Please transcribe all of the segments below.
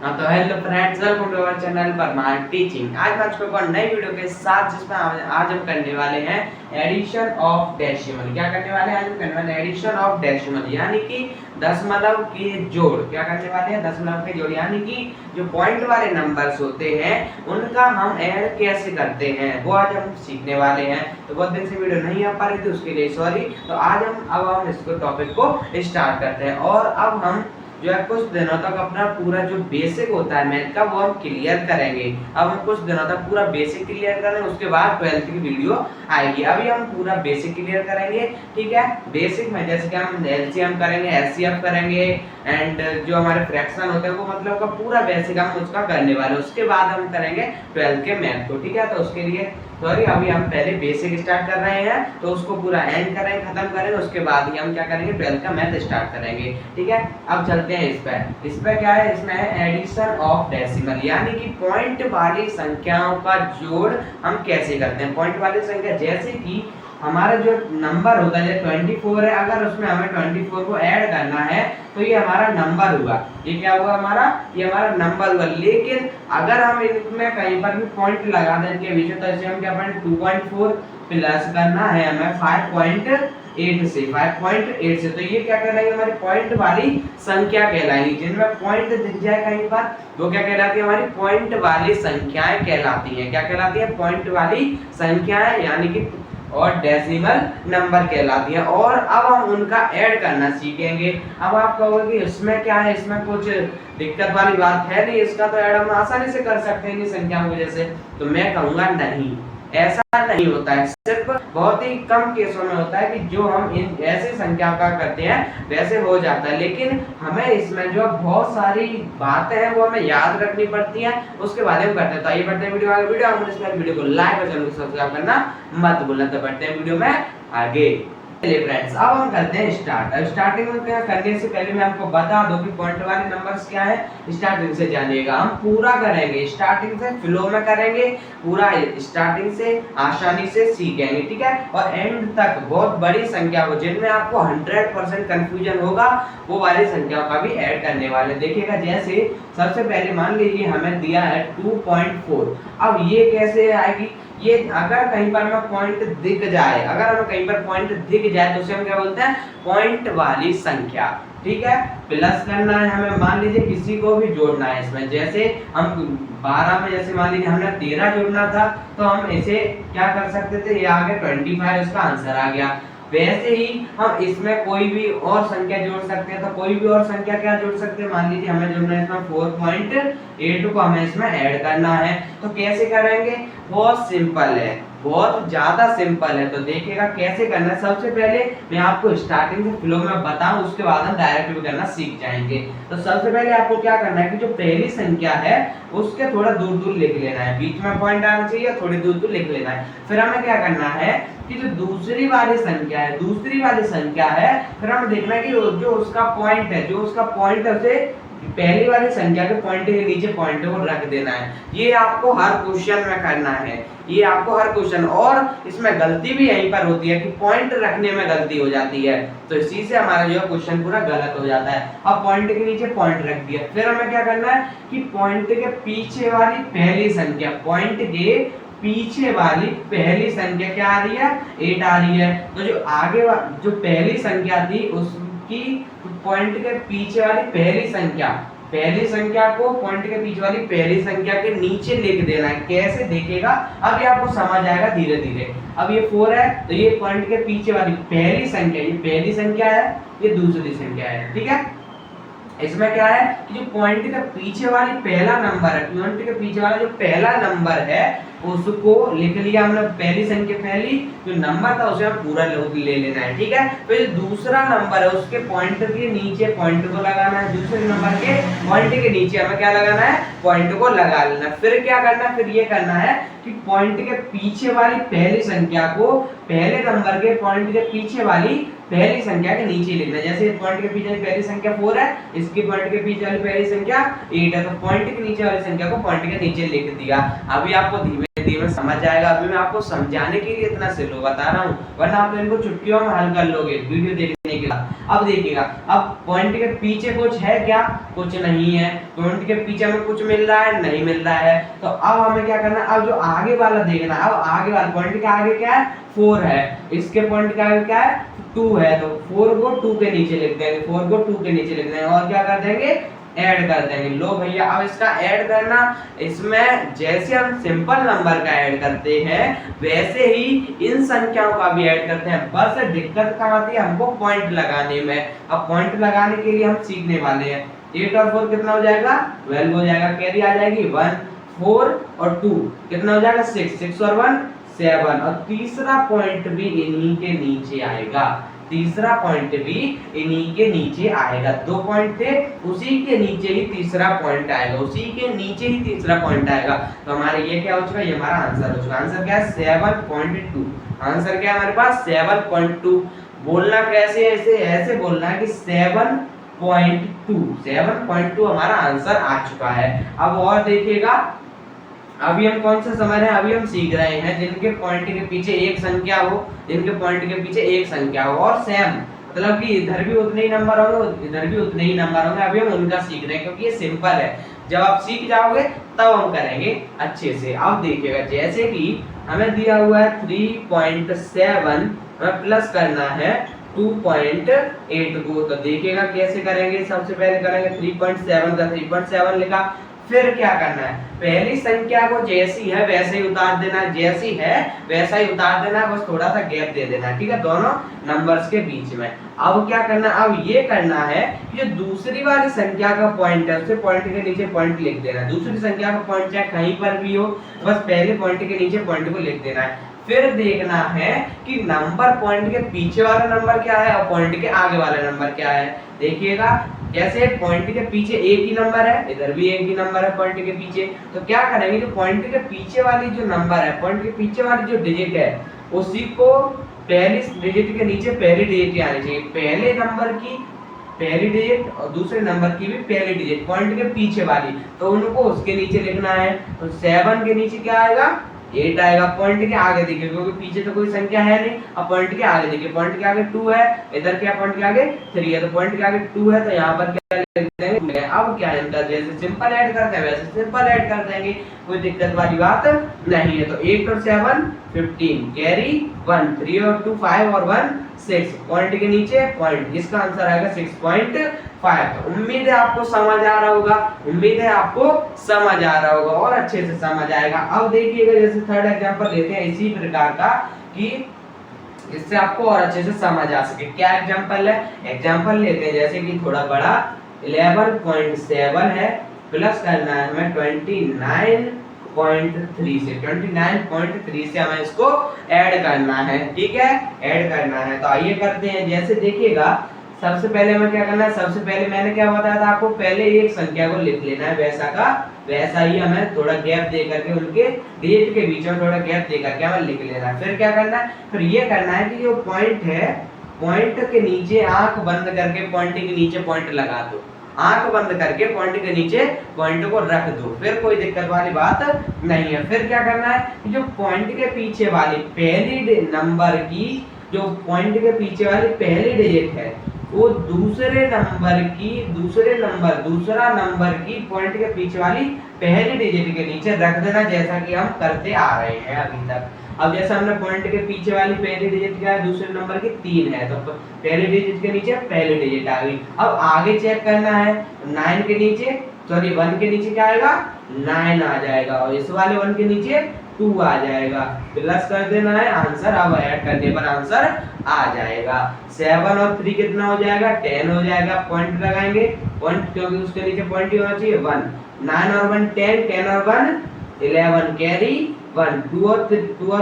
हाँ तो hello friends, welcome to our channel Parmar teaching. आज मैं आपको एक नई वीडियो के साथ जिसमें आज हम करने वाले हैं एडिशन ऑफ डेसिमल। क्या करने वाले हैं? आज हम करने वाले हैं एडिशन ऑफ डेसिमल, यानी कि दशमलव के जोड़। क्या करने वाले हैं? दशमलव के जोड़, यानी कि जो पॉइंट वाले नंबर्स होते हैं उनका हम ऐड कैसे करते हैं वो आज हम सीखने वाले हैं। तो बहुत दिन से वीडियो नहीं आ पा रही थी, उसके लिए सॉरी। तो आज हम इसको टॉपिक को स्टार्ट करते हैं और अब हम जो है कुछ दिनों तक अपना पूरा जो बेसिक होता है मैथ का वो हम क्लियर करेंगे। अब हम कुछ दिनों तक पूरा बेसिक क्लियर करेंगे, उसके बाद 12th की वीडियो आएगी। अभी हम पूरा बेसिक क्लियर करेंगे, ठीक है। बेसिक में जैसे कि हम एलसीएम करेंगे, एचसीएफ करेंगे एंड जो हमारे फ्रैक्शन होते हैं वो मतलब का पूरा बेसिक हम उसका करने वाले। उसके बाद हम करेंगे 12th के मैथ को, ठीक है। तो उसके लिए सॉरी, अभी हम पहले बेसिक स्टार्ट कर रहे हैं तो उसको पूरा एंड करेंगे, खत्म करेंगे, उसके बाद ही हम क्या करेंगे 12th का मैथ स्टार्ट करेंगे, ठीक है। अब चलते हैं इस पे क्या है? इसमें है एडिशन ऑफ डेसिमल, यानी कि पॉइंट वाली संख्याओं का जोड़ हम कैसे करते हैं। पॉइंट वाली संख्या जैसे कि हमारा जो नंबर होता है 24 है, अगर उसमें हमें 24 को ऐड करना है तो ये हमारा नंबर हुआ। ये क्या हुआ हमारा? ये हमारा नंबर हुआ। लेकिन अगर हम इनमें कहीं पर भी पॉइंट लगा दें इनके बीच में, तो इसे हम क्या पढ़ें 2.4 प्लस करना है हमें 5.8 से 5.8 से, तो ये क्या कहलाएगी? हमारी पॉइंट वाली संख्या कहलाएगी। जिनमें पॉइंट दिख जाए कहीं पर वो क्या कहलाती है? हमारी पॉइंट वाली संख्याएं कहलाती हैं। क्या कहलाती है? पॉइंट वाली संख्याएं, यानी कि और डेसिमल नंबर कहलाती है। और अब हम उनका ऐड करना सीखेंगे। अब आप कहोगे कि इसमें क्या है, इसमें कुछ दिक्कत वाली बात है नहीं, इसका तो ऐड हम आसानी से कर सकते हैं इन संख्याओं की वजह से। तो मैं कहूंगा नहीं, ऐसा नहीं होता है। सिर्फ बहुत ही कम केसों में होता है कि जो हम इन ऐसी संख्याओं का करते हैं वैसे हो जाता है। लेकिन हमें इसमें जो बहुत सारी बातें हैं वो हमें याद रखनी पड़ती हैं, उसके बारे में करते हैं। तो आइए बढ़ते हैं वीडियो को लाइक और चैनल को सब्सक्राइब करना मत भूलना। तो बढ़ते हैं वीडियो में आगे। चलिए फ्रेंड्स, अब हम करते हैं स्टार्ट। अब स्टार्टिंग में क्या करने से पहले मैं आपको बता दूं कि पॉइंट वाले नंबर्स क्या है। स्टार्टिंग से जानिएगा, हम पूरा करेंगे, स्टार्टिंग से फ्लो में करेंगे, पूरा स्टार्टिंग से आसानी से सीखेंगे, ठीक है। और एंड तक बहुत बड़ी संख्या को जिनमें आपको 100% कंफ्यूजन होगा वो वाली संख्याओं का भी ऐड करने वाले। देखिएगा, जैसे सबसे पहले मान लीजिए हमें दिया है 2.4। अब ये कैसे आएगी? ये अगर कहीं पर हमें पॉइंट दिख जाए, अगर हमें कहीं पर पॉइंट दिख जाए तो उसे हम क्या बोलते हैं? पॉइंट वाली संख्या, ठीक है। प्लस करना है हमें, मान लीजिए किसी को भी जोड़ना है इसमें, जैसे हम 12 में जैसे मान लीजिए हमने 13 जोड़ना था तो हम इसे क्या कर सकते थे? ये आगे 25 इसका आंसर आ गया। वैसे ही हम इसमें कोई भी और संख्या जोड़ सकते हैं। तो कोई भी और संख्या क्या जोड़ सकते हैं? मान लीजिए हमें जोड़ना है इसमें 4.8 को हमें इसमें ऐड करना है। तो कैसे करेंगे? बहुत सिंपल है, बहुत ज्यादा सिंपल है। तो देखिएगा कैसे करना है। सबसे पहले मैं आपको स्टार्टिंग से फ्लो में बताऊं, उसके बाद हम डायरेक्ट भी करना सीख जाएंगे। तो सबसे पहले आपको क्या करना है कि जो पहली संख्या है उसके थोड़ा दूर दूर लिख लेना है, बीच में पॉइंट आना चाहिए, थोड़ी दूर दूर लिख लेना है। फिर हमें क्या करना है कि जो दूसरी वाली संख्या है, फिर हमें देखना है कि जो उसका पॉइंट है उसे पहली वाली संख्या के पॉइंट के नीचे पॉइंट को रख देना है। ये आपको हर क्वेश्चन में करना है, ये आपको हर क्वेश्चन। और इसमें गलती भी यहीं पर होती है कि पॉइंट रखने में गलती हो जाती है, तो इसी से हमारा जो क्वेश्चन पूरा गलत हो जाता है। अब पॉइंट के नीचे पॉइंट रख दिया, फिर हमें क्या करना है कि पॉइंट के पीछे वाली पहली संख्या, पॉइंट के पीछे वाली पहली संख्या क्या आ रही है? 8 आ रही है। तो जो आगे जो पहली संख्या थी उसकी पॉइंट के पीछे वाली पहली संख्या को पॉइंट के पीछे वाली पहली संख्या के नीचे लिख देना है। कैसे देखेगा अब ये आपको समझ आएगा धीरे धीरे। अब ये 4 है तो ये पॉइंट के पीछे वाली पहली संख्या, ये पहली संख्या है, ये दूसरी संख्या है, ठीक है। इसमें क्या है कि जो पॉइंट के पीछे वाली पहला नंबर है, पॉइंट के पीछे वाला जो पहला नंबर है उसको लिख लिया हमने, पहली संख्या, पहली जो नंबर था उसे हम पूरा ले लेना है, ठीक है। फिर दूसरा नंबर है उसके पॉइंट के नीचे पॉइंट को लगाना है, दूसरे नंबर के पॉइंट के नीचे हमें क्या लगाना है? पॉइंट को लगा लेना। फिर क्या करना है? फिर ये करना है कि पॉइंट के पीछे वाली पहली संख्या को पहले नंबर के पॉइंट के पीछे वाली पहली संख्या के नीचे लिखना है। जैसे पॉइंट के पीछे पहली संख्या 4 है, इसकी पॉइंट के पीछे वाली पहली संख्या 8 है, तो पॉइंट के नीचे वाली संख्या को पॉइंट के नीचे लिख दिया। अभी आपको धीमे हिंदी में समझ जाएगा। अभी मैं आपको समझाने के लिए इतना स्लो बता रहा हूँ, वरना आप तो इनको चुटकियों में हल कर लोगे वीडियो देखने के बाद। अब देखिएगा, अब पॉइंट के पीछे कुछ है क्या? कुछ नहीं है। पॉइंट के पीछे में कुछ मिल रहा है? नहीं मिल रहा है। तो अब हमें क्या करना है, अब जो आगे वाला देखना। अब आगे वाला पॉइंट के आगे क्या है? 4 है। इसके पॉइंट के आगे क्या है? 2 है। तो 4 को 2 के नीचे लिख देंगे, 4 को 2 के नीचे लिख देंगे और क्या कर देंगे? ऐड कर देंगे। लो भैया, अब इसका ऐड करना, इसमें जैसे हम सिंपल नंबर का ऐड करते हैं वैसे ही इन संख्याओं का भी ऐड करते हैं। बस दिक्कत कहाँ आती है? हमको पॉइंट लगाने में। अब पॉइंट लगाने के लिए हम सीखने वाले हैं। 8 और 4 कितना हो जाएगा? 12 हो जाएगा। कैरी आ जाएगी 1, 4 और 2 कितना हो जाएगा? 6, 6 और 1 7। और तीसरा पॉइंट भी इन्हीं के नीचे आएगा। तीसरा पॉइंट भी इन्हीं के नीचे आएगा। 2 पॉइंट थे, उसी के नीचे ही तीसरा पॉइंट आएगा, उसी के नीचे ही तीसरा पॉइंट आएगा। तो हमारे ये क्या हो चुका? ये हमारा आंसर हो चुका। आंसर क्या है? 7.2। आंसर क्या है हमारे पास? 7.2। बोलना कैसे? ऐसे ऐसे बोलना है कि 7.2। 7.2 हमारा आंसर आ चुका है। अब और देखिएगा, अभी हम कौन सा समझ रहे हैं? अभी हम सीख रहे हैं जिनके पॉइंट के पीछे एक संख्या हो, जिनके पॉइंट के पीछे एक संख्या हो और सेम, मतलब कि इधर भी उतने ही नंबर होंगे, इधर भी उतने ही नंबर होंगे। अभी हम उनका सीख रहे हैं क्योंकि ये सिंपल है। जब आप सीख जाओगे तब हम करेंगे अच्छे से। अब देखिएगा, जैसे कि हमें दिया हुआ है 3.7 प्लस करना है 2.8 को। तो देखिएगा कैसे करेंगे। सबसे पहले करेंगे 3.7 का 3.7 लिखा। फिर क्या करना है? पहली संख्या को जैसी है वैसे ही उतार देना है, जैसी है वैसा ही उतार देना है, बस थोड़ा सा गैप दे देना है, ठीक है, दोनों नंबर्स के बीच में। अब क्या करना है? अब ये करना है कि जो दूसरी वाली संख्या का पॉइंट है उससे पॉइंट के नीचे पॉइंट लिख देना है। दूसरी संख्या का पॉइंट चाहे कहीं पर भी हो, बस पहले पॉइंट के नीचे पॉइंट को लिख देना है। फिर देखना है कि नंबर पॉइंट के पीछे वाला नंबर क्या है और पॉइंट के आगे वाला नंबर क्या है। देखिएगा जैसे पॉइंट के पीछे एक ही नंबर है, इधर भी एक ही नंबर है पॉइंट के पीछे। तो क्या करेंगे? जो पॉइंट के पीछे वाली जो नंबर है, पॉइंट के पीछे वाली जो डिजिट है, उसी को पहली डिजिट के नीचे पहली डिजिट आनी चाहिए। पहले नंबर की पहली डिजिट और दूसरे नंबर की भी पहली डिजिट पॉइंट के पीछे वाली, तो उनको उसके नीचे लिखना है। तो 7 के नीचे क्या आएगा? 8 आएगा। पॉइंट के आगे देखिए, क्योंकि पीछे तो कोई संख्या है नहीं। अब पॉइंट के आगे देखिए, पॉइंट के आगे 2 है, इधर क्या पॉइंट के आगे 3 है, तो पॉइंट के आगे 2 है, तो यहाँ पर क्या लिख देंगे? अब क्या है? जैसे सिंपल ऐड करते हैं वैसे सिंपल ऐड कर देंगे, कोई दिक्कत वाली बात नहीं है। तो 8 और 7 15, कैरी 1, 3 और 2 5 और 1 6, पॉइंट के नीचे पॉइंट, इसका आंसर आएगा 6.5। तो उम्मीद है आपको समझ आ रहा होगा, उम्मीद है आपको समझ आ रहा होगा और अच्छे से समझ आएगा। अब देखिएगा, जैसे थर्ड एग्जांपल लेते हैं इसी प्रकार का, कि इससे आपको और अच्छे से समझ आ सके। क्या एग्जांपल है? एग्जांपल लेते हैं जैसे कि थोड़ा बड़ा 11.7 है, प्लस करना है हमें 29.3 से, 29.3 से हमें इसको ऐड करना है, ठीक है, ऐड करना है। तो आइए करते हैं। जैसे देखिएगा, सबसे पहले हमें क्या करना है? सबसे पहले मैंने क्या बताया था आपको? पहले एक संख्या को लिख लेना है वैसा का वैसा ही, हमें थोड़ा गैप दे करके उनके डिजिट के बीच में थोड़ा गैप दे करके हमें लिख लेना है। फिर क्या करना है? फिर ये करना है कि जो पॉइंट है, पॉइंट के नीचे आंख बंद करके पॉइंट के नीचे पॉइंट लगा दो, आंख बंद करके पॉइंट के नीचे पॉइंट को रख दो, फिर कोई दिक्कत वाली बात नहीं है। फिर क्या करना है? जो पॉइंट के पीछे वाली पहली नंबर की, जो पॉइंट के पीछे वाली पहली डिजिट है, वो दूसरा नंबर की पॉइंट के पीछे वाली पहली डिजिट के नीचे रख देना, जैसा कि हम करते आ रहे हैं अभी तक। अब जैसा हमने पॉइंट के पीछे वाली पहली डिजिट क्या है? दूसरे नंबर की 3 है, तो पहली डिजिट के नीचे पहली डिजिट आ गई। अब आगे चेक करना है, 9 के नीचे, सॉरी 1 के नीचे क्या आएगा? 9 आ जाएगा, और इस वाले 1 के नीचे 2 आ जाएगा, प्लस कर देना है, आंसर अब ऐड करने पर आंसर आ जाएगा। 7 और 3 कितना हो जाएगा? 10 हो जाएगा। पॉइंट लगाएंगे, पॉइंट क्योंकि उसके नीचे पॉइंट ही होना चाहिए। 1, 9 और 1 10, 10 और 1 11, कैरी 1, 2 और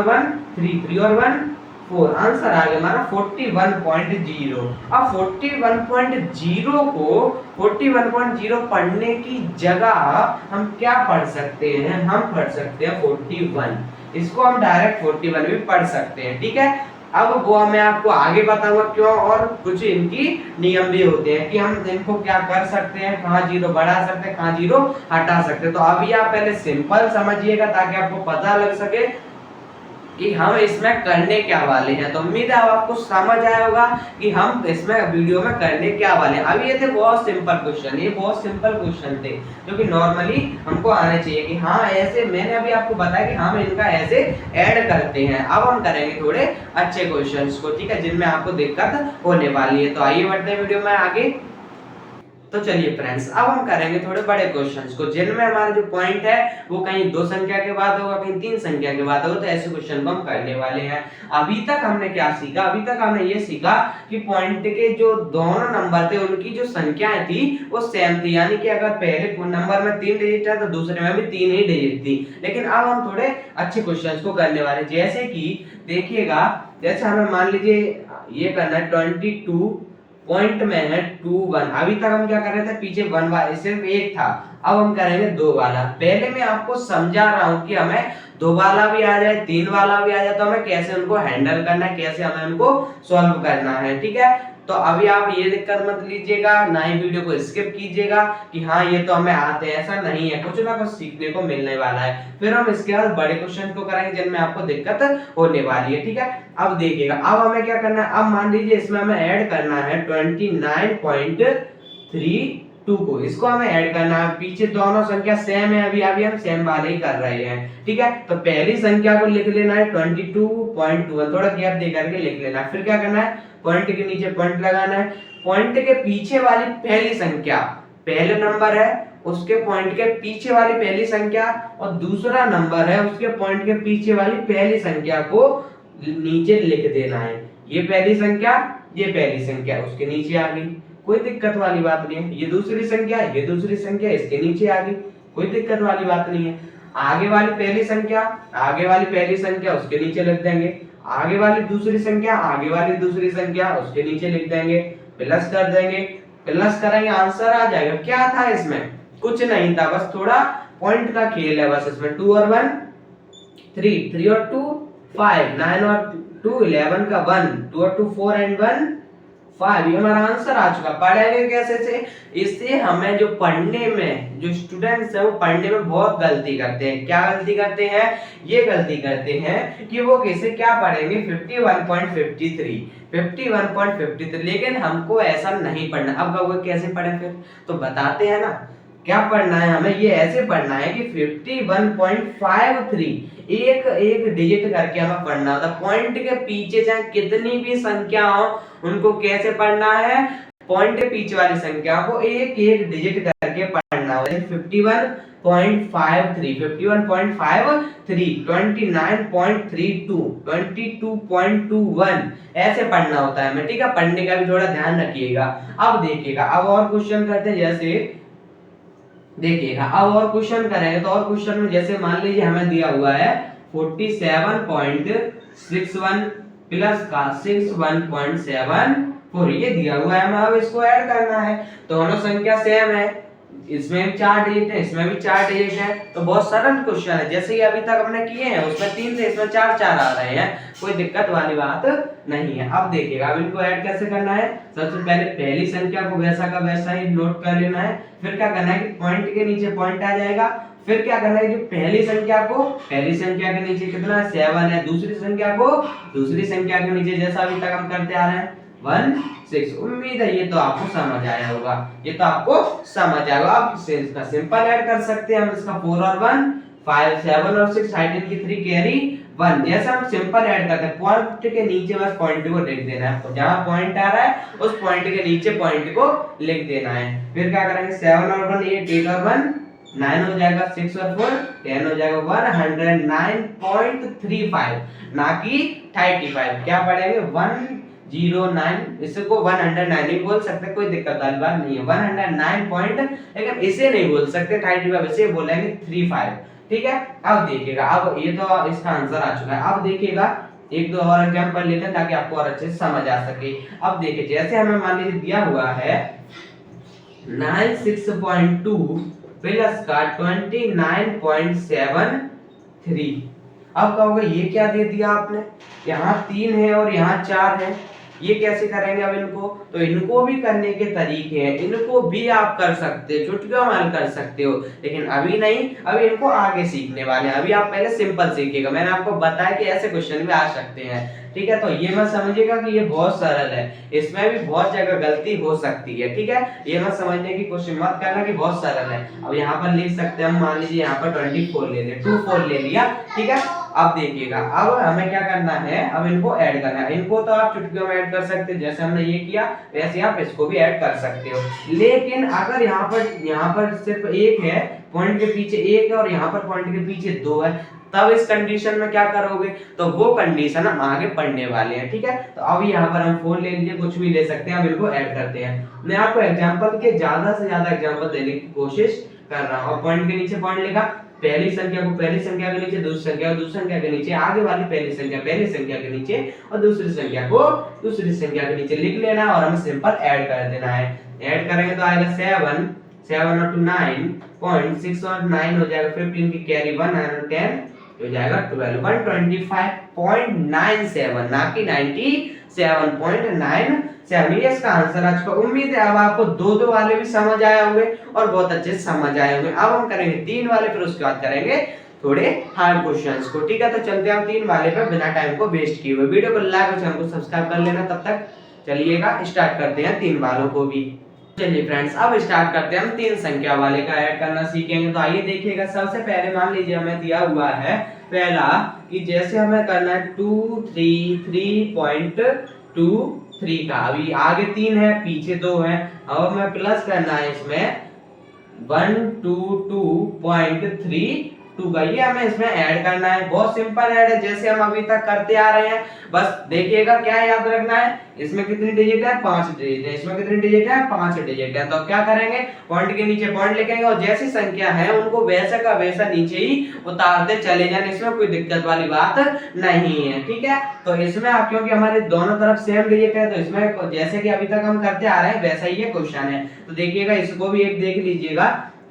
1 3, 3 और 1 4, आंसर आ गया हमारा 41.0। अब 41.0 को 41.0 पढ़ने की जगह हम क्या पढ़ सकते हैं? हम पढ़ सकते हैं 41, इसको हम डायरेक्ट 41 भी पढ़ सकते हैं, ठीक है। अब वो मैं आपको आगे बताऊंगा क्यों, और कुछ इनकी नियम भी होते हैं कि हम इनको क्या कर सकते हैं, कहाँ जीरो बढ़ा सकते हैं, कहाँ जीरो हटा सकते हैं। तो अभी आप पहले सिंपल समझिएगा ताकि आपको पता लग सके कि हम इसमें करने क्या वाले हैं। तो उम्मीद है अब आपको समझ आया होगा कि हम इसमें वीडियो में करने क्या वाले हैं। अब ये थे बहुत सिंपल क्वेश्चन, ये बहुत सिंपल क्वेश्चन थे जो कि नॉर्मली हमको आने चाहिए कि हाँ ऐसे, मैंने अभी आपको बताया कि हम इनका ऐसे ऐड करते हैं। अब हम करेंगे थोड़े अच्छे क्वेश्चंस को, ठीक है, जिनमें आपको दिक्कत होने वाली है। तो आइए बढ़ते हैं वीडियो में आगे। तो चलिए फ्रेंड्स, अब हम करेंगे थोड़े बड़े क्वेश्चंस को जिनमें हमारा जो पॉइंट है वो कहीं 2 संख्या के बाद होगा, कहीं 3 संख्या के बाद होगा। तो ऐसे क्वेश्चन को हम करने वाले हैं। अभी तक हमने क्या सीखा, अभी तक हमने ये सीखा कि पॉइंट के जो दोनों नंबर थे उनकी जो संख्याएं थी वो सेम थी, यानी कि अगर पहले नंबर में 3 डिजिट है तो दूसरे में भी 3 ही डिजिट थी। लेकिन अब हम थोड़े अच्छे क्वेश्चंस को करने वाले, जैसे कि देखिएगा, जैसे हमें मान लीजिए ये करना है 22 पॉइंट में है 2 1। अभी तक हम क्या कर रहे थे, पीछे 1 वाला सिर्फ एक था, अब हम करेंगे 2 वाला। पहले मैं आपको समझा रहा हूं कि हमें 2 वाला भी आ जाए, 3 वाला भी आ जाए तो हमें कैसे उनको हैंडल करना है, कैसे हमें उनको सॉल्व करना है, ठीक है। तो अभी आप ये दिक्कत मत लीजिएगा, ना ही वीडियो को स्किप कीजिएगा कि हाँ ये तो हमें आते हैं, ऐसा नहीं है, कुछ ना कुछ सीखने को मिलने वाला है। फिर हम इसके बाद बड़े क्वेश्चन को करेंगे जिनमें आपको दिक्कत होने वाली है, ठीक है। अब देखिएगा, अब हमें क्या करना है, अब मान लीजिए इसमें हमें ऐड करना है 29.32 को, इसको हमें ऐड करना है। पीछे दोनों संख्या सेम है, अभी हम सेम वाले ही कर रहे हैं, ठीक है। तो पहली संख्या को लिख लेना है 22.21, थोड़ा गैप दे करके लिख लेना है। फिर क्या करना है, पॉइंट के नीचे पॉइंट लगाना है। पॉइंट के पीछे वाली पहली संख्या, पहले नंबर है उसके पॉइंट के पीछे वाली पहली संख्या, और दूसरा नंबर है उसके पॉइंट के पीछे वाली पहली संख्या को नीचे लिख देना है। ये पहली संख्या, ये पहली संख्या उसके नीचे आ गई, कोई दिक्कत वाली बात नहीं है। ये दूसरी संख्या, ये दूसरी संख्या इसके नीचे आ गई, कोई दिक्कत वाली बात नहीं है। आगे वाली पहली संख्या, आगे वाली पहली संख्या उसके नीचे लिख देंगे, आगे वाली दूसरी संख्या, आगे वाली दूसरी संख्या उसके नीचे लिख देंगे, प्लस कर देंगे, प्लस करेंगे, आंसर आ जाएगा। क्या था इसमें, कुछ नहीं था, बस थोड़ा पॉइंट का खेल है बस इसमें। 2 और 1 3, 3 और 2 5, 9 और 2 11 का 1, 2 और 2 4 एंड 1 5, ये हमारा आंसर आ चुका। पढ़ेंगे कैसे से, इससे हमें जो पढ़ने में, जो स्टूडेंट्स है वो पढ़ने में बहुत गलती करते हैं। क्या गलती करते हैं, ये गलती करते हैं कि वो कैसे क्या पढ़ेंगे 51.53, लेकिन हमको ऐसा नहीं पढ़ना। अब वो कैसे पढ़े फिर, तो बताते हैं ना क्या पढ़ना है हमें, ये ऐसे पढ़ना है कि 51.53 एक एक डिजिट करके हमें पढ़ना होता है। पॉइंट के पीछे चाहे कितनी भी संख्या हो उनको कैसे पढ़ना है, पॉइंट के पीछे वाली संख्या को एक एक डिजिट करके पढ़ना होता है। 51.53, 29.32, 22.21 ऐसे पढ़ना होता है हमें, ठीक है। पढ़ने का भी थोड़ा ध्यान रखिएगा। अब देखिएगा, अब और क्वेश्चन करते हैं, जैसे देखिएगा अब और क्वेश्चन करेंगे। तो और क्वेश्चन में जैसे मान लीजिए हमें दिया हुआ है 47.61 प्लस का 61.74, ये दिया हुआ है, हमें अब इसको ऐड करना है। दोनों संख्या सेम है, इसमें भी 4 डिजिट है, इसमें भी 4 डिजिट है, तो बहुत सरल क्वेश्चन है। जैसे कि अभी तक हमने किए हैं, उसमें 3 थे, इसमें 4 4 आ रहे हैं, कोई दिक्कत वाली बात नहीं है। अब देखिएगा, अब इनको ऐड कैसे करना है। सबसे पहले पहली संख्या को वैसा का वैसा ही नोट कर लेना है। फिर क्या करना है कि पॉइंट के नीचे पॉइंट आ जाएगा। फिर क्या करना है कि पहली संख्या को, पहली संख्या के नीचे कितना है 7 है, दूसरी संख्या को दूसरी संख्या के नीचे जैसा अभी तक हम करते आ रहे हैं 1 6। उम्मीद है ये तो आपको समझ आया होगा, ये तो आपको समझ आएगा। अब इसका सिंपल ऐड कर सकते हैं हम, इसका 4 और 1 5 7 और 6 हाइट इनकी 3 कैरी 1, जैसा हम सिंपल ऐड करते हैं। पॉइंट के नीचे बस पॉइंट को लिख देना है, तो जहां पॉइंट आ रहा है उस पॉइंट के नीचे पॉइंट को लिख देना है। फिर क्या करेंगे 7 और 1 8 8 और 1 9 हो जाएगा, 6 और 4 10 हो जाएगा, 109.35 ना कि 35। क्या पढ़ेंगे 109, इसको 109 नहीं बोल सकते, कोई दिक्कत वाली बात नहीं है, 109 पॉइंट, लेकिन इसे नहीं बोल सकते 35, इसे बोलेंगे 35, ठीक है। अब देखिएगा, अब ये तो इसका आंसर आ चुका है। अब देखिएगा एक दो और एग्जांपल लेते हैं ताकि आपको और अच्छे से समझ आ सके। अब देखिए, जैसे हमें मान लीजिए दिया हुआ है 96.2 प्लस का 29.73, अब कहोगे ये क्या दे दिया आपने, यहाँ 3 है और यहाँ 4 है, ये कैसे करेंगे अब इनको, तो इनको भी करने के तरीके हैं, इनको भी आप कर सकते हो, चुटकियों में हल कर सकते हो, लेकिन अभी नहीं, अभी इनको आगे सीखने वाले हैं। अभी आप पहले सिंपल सीखिएगा, मैंने आपको बताया कि ऐसे क्वेश्चन भी आ सकते हैं, ठीक है। तो ये मत समझिएगा कि ये बहुत सरल है, इसमें भी बहुत जगह गलती हो सकती है, ठीक है। ये मत समझने की कोशिश मत करना कि बहुत सरल है। अब यहाँ पर लिख सकते हैं हम, मान लीजिए यहाँ पर 24 ले लें, 24 ले लिया, ठीक है। अब देखिएगा, अब हमें क्या करना है, अब इनको ऐड करना है। इनको तो आप चुटकियों में ऐड कर सकते हैं, जैसे हमने ये किया वैसे आप इसको भी ऐड कर सकते हो। लेकिन अगर यहाँ पर सिर्फ एक है, पॉइंट के पीछे एक है और यहाँ पर पॉइंट के पीछे 2 है, तब इस कंडीशन में क्या करोगे, तो वो कंडीशन हम आगे पढ़ने वाले हैं, ठीक है। तो अभी यहाँ पर हम 4 ले लीजिए, कुछ भी ले सकते हैं, अब इनको ऐड करते हैं। मैं आपको एग्जांपल के ज्यादा से ज्यादा एग्जांपल देने की कोशिश कर रहा हूँ। पॉइंट के नीचे पॉइंट लिखा, पहली संख्या को पहली संख्या के नीचे, दूसरी संख्या को दूसरी संख्या के नीचे, आगे वाली पहली संख्या के नीचे और दूसरी संख्या को दूसरी संख्या के नीचे लिख लेना और हमें सिंपल ऐड कर देना है। ऐड करेंगे तो आएगा 7 7 और 2 9.6 और 9 हो जाएगा 15 की कैरी 1 और 10 हो जाएगा 12 125.97 ना कि 97.97। ये इसका आंसर आज का। उम्मीद है अब आपको दो वाले भी समझ आए होंगे और बहुत अच्छे से समझ आए होंगे। अब हम करेंगे 3 वाले, फिर उसके बाद करेंगे थोड़े हार्ड क्वेश्चंस को, ठीक है। तो चलते हैं हम 3 वाले पे बिना टाइम को वेस्ट किए हुए। वीडियो को लाइक और चैनल को सब्सक्राइब कर लेना। तब तक चलिएगा स्टार्ट करते हैं 3 वालों को भी। चलिए फ्रेंड्स, अब स्टार्ट करते हैं हम 3 संख्या वाले का ऐड करना सीखेंगे। तो आइए देखिएगा, सबसे पहले मान लीजिए हमें दिया हुआ है पहला कि जैसे हमें करना है 233.23 का। अभी आगे 3 है, पीछे 2 है। अब हमें प्लस करना है इसमें 122.32 का, ये हमें इसमें ऐड करना है। बहुत सिंपल ऐड है, जैसे हम अभी तक करते आ रहे हैं। बस देखिएगा क्या याद रखना है, इसमें कितनी डिजिट है, 5 डिजिट है, इसमें कितनी डिजिट है, 5 डिजिट है। तो क्या करेंगे, पॉइंट के नीचे पॉइंट लिखेंगे और जैसी संख्या है उनको वैसा का वैसा नीचे ही उतारते चले जाएं, इसमें कोई दिक्कत वाली बात नहीं है, ठीक है। तो इसमें आप, क्योंकि हमारे दोनों तरफ सेम डिजिट है, तो इसमें जैसे कि अभी तक हम करते आ रहे हैं वैसा ही ये क्वेश्चन है। तो देखिएगा, इसको भी एक देख लीजिएगा,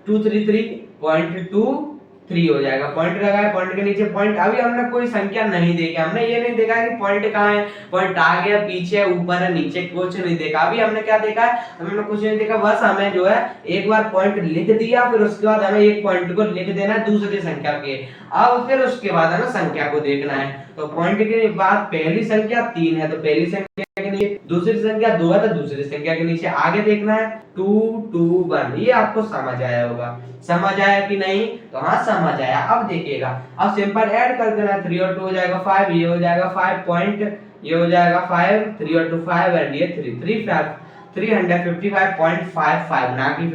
233.23 हो जाएगा। पॉइंट लगा है, पॉइंट के नीचे पॉइंट। अभी हमने कोई संख्या नहीं देखी, हमने ये नहीं देखा कि पॉइंट कहाँ है, पॉइंट आगे है, पीछे है, ऊपर है, नीचे, कुछ नहीं देखा। अभी हमने क्या देखा है, हमने कुछ नहीं देखा, बस हमें जो है एक बार पॉइंट लिख दिया, फिर उसके बाद हमें एक पॉइंट को लिख देना है दूसरी संख्या के। अब फिर उसके बाद हमें संख्या को देखना है। तो पॉइंट के बाद पहली संख्या 3 है, तो पहली संख्या के नीचे, दूसरी संख्या 2 है तो दूसरी संख्या के नीचे आगे देखना है 2 2 1। ये आपको समझ आया होगा, समझ आया कि नहीं, तो हाँ समझ आया। अब देखिएगा, अब सिंपल ऐड कर देना, 3 और 2 हो जाएगा 5, ये हो जाएगा 5 पॉइंट, ये हो जाएगा 5, 3 और 2 5 एंड ये 355 ना कि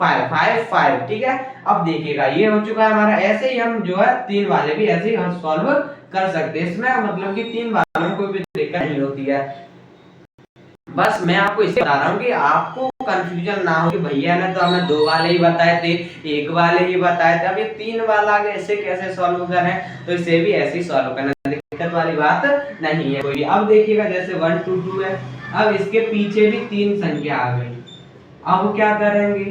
55, ठीक है। अब देखिएगा, ये हो चुका है हमारा। ऐसे ही हम जो है 3 वाले भी ऐसे ही हम सॉल्व कर सकते हैं। इसमें मतलब कि 3 वालों में कोई भी दिक्कत नहीं होती है। बस मैं आपको इसलिए बता रहा हूँ कि आपको कंफ्यूजन ना हो कि भैया ने तो हमें 2 वाले ही बताए थे, 1 वाले ही बताए थे, अब ये 3 वाला ऐसे कैसे सॉल्व करें, तो इसे भी ऐसे ही सॉल्व करना, दिक्कत वाली बात नहीं है कोई। अब देखिएगा, जैसे 1 2 2 है, अब इसके पीछे भी 3 संख्या आ गई। अब क्या करेंगे,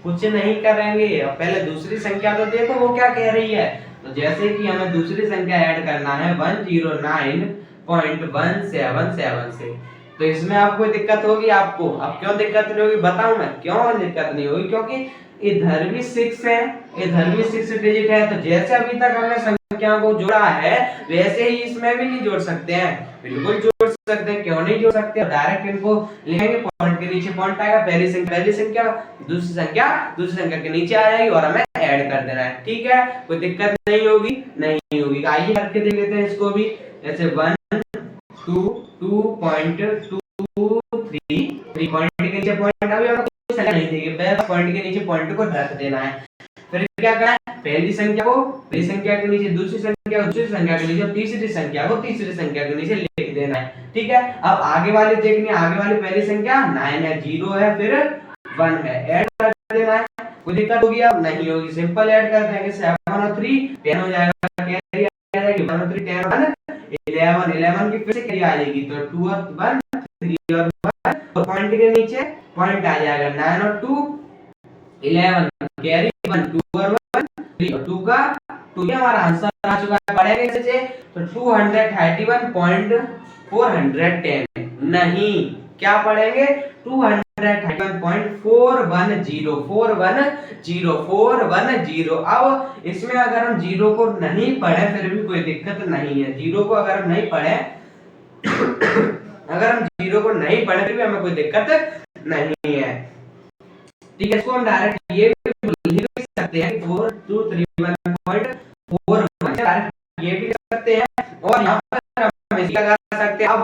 कुछ नहीं करेंगे, पहले दूसरी संख्या तो देखो वो क्या कह रही है। तो जैसे कि हमें दूसरी संख्या ऐड करना है 109.177 से, तो इसमें आपको दिक्कत होगी। आपको अब क्यों दिक्कत नहीं होगी बताऊं मैं, क्यों दिक्कत नहीं होगी, क्योंकि इधर भी 6 है, इधर भी 6 डिजिट है। तो जैसे अभी तक हमने संख्याओं को जोड़ा है वैसे ही इसमें भी नहीं जोड़ सकते हैं, बिल्कुल जोड़ सकते हैं। क्यों नहीं जोड़ सकते, डायरेक्ट इनको लिखेंगे, पॉइंट के नीचे पॉइंट आएगा, पहली संख्या दूसरी संख्या के नीचे आ जाएगी और हमें ऐड कर देना है, ठीक है। कोई दिक्कत नहीं होगी, नहीं होगी। आइए करके देख लेते हैं इसको भी, जैसे 1 2 2.23 पॉइंट के नीचे पॉइंट, अभी हमें कोई संख्या नहीं देगी, बस पॉइंट के नीचे पॉइंट को रख देना है। फिर क्या करना है, पहली संख्या को पहली संख्या के नीचे, दूसरी संख्या को दूसरी संख्या के नीचे, तीसरी संख्या को तीसरी संख्या के नीचे लिख देना है, ठीक है। अब आगे वाली देखनी है, आगे वाली पहली संख्या 9 है, 0 है, फिर 1 है, ऐड कर देना है। कोई दिक्कत होगी अब नहीं होगी, सिंपल ऐड कर देंगे। 7 और 3 10 हो जाएगा, कैरी आ जाएगी 1 और 3 10 और 11 की फिर से कैरी आ जाएगी, तो 2 और 1 3 और 1, तो पॉइंट के नीचे पॉइंट आ जाएगा 9 और 2 11, कैरी 1 2 और 1 3 और 2 का 2 ये हमारा आंसर आ चुका है। पढ़ेंगे कैसे? तो 231.410 नहीं, क्या पढ़ेंगे? 231.410 अब इसमें अगर हम जीरो को नहीं पढ़े फिर भी कोई दिक्कत नहीं है। जीरो को अगर हम नहीं पढ़े अगर हम जीरो को नहीं पढ़े फिर भी हमें कोई दिक्कत नहीं है। ठीक है, इसको हम डायरेक्ट ये भी लिख सकते हैं 4231.41 डायरेक्ट ये भी कर सकते हैं और यहाँ पर हम इसी लगा सकते हैं। अब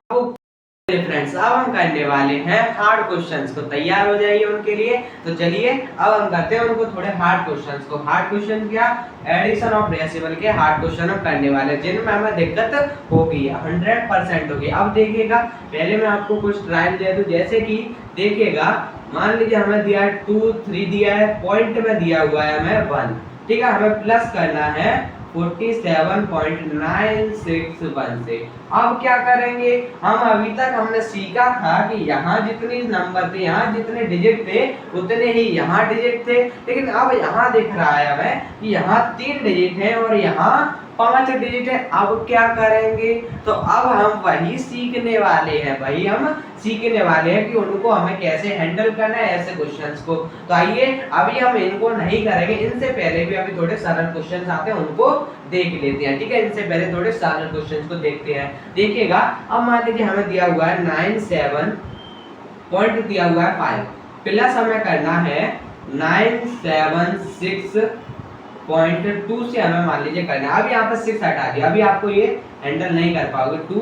फ्रेंड्स अब हम करने वाले हैं हार्ड क्वेश्चंस को, तैयार हो जाइए उनके लिए। तो चलिए अब हम करते हैं उनको थोड़े हार्ड क्वेश्चंस को। हार्ड क्वेश्चन क्या? एडिशन ऑफ डेसिमल के हार्ड क्वेश्चन हम करने वाले हैं जिनमें हमें दिक्कत होगी, 100% होगी। अब देखिएगा, पहले मैं आपको कुछ ट्रायल दे दूं, जैसे कि देखिएगा, मान लीजिए हमें दिया है 2 3 दिया है, पॉइंट में दिया हुआ है हमें 1, ठीक है, हमें प्लस करना है 47.961 से। अब क्या करेंगे? हम अभी तक हमने सीखा था कि यहाँ जितने नंबर थे, यहाँ जितने डिजिट थे उतने ही यहाँ डिजिट थे, लेकिन अब यहाँ दिख रहा है हमें कि यहाँ 3 डिजिट हैं और यहाँ 5 डिजिट है। अब क्या करेंगे? तो अब हम वही सीखने वाले हैं कि उनको हमें कैसे हैंडल करना है ऐसे क्वेश्चंस को। तो आइए अभी हम इनको नहीं करेंगे, इनसे पहले भी अभी थोड़े सरल क्वेश्चंस आते हैं उनको देख लेते हैं। ठीक है, इनसे पहले थोड़े सरल क्वेश्चंस को देखते हैं। देखिएगा, अब मान लीजिए हमें दिया हुआ है 97 पॉइंट दिया हुआ है 5 प्लस हमें करना है 976.2 से हमें मान लीजिए करना है। अब यहाँ पर 6 हटा दिया, अभी आपको ये हैंडल नहीं कर पाओगे। 2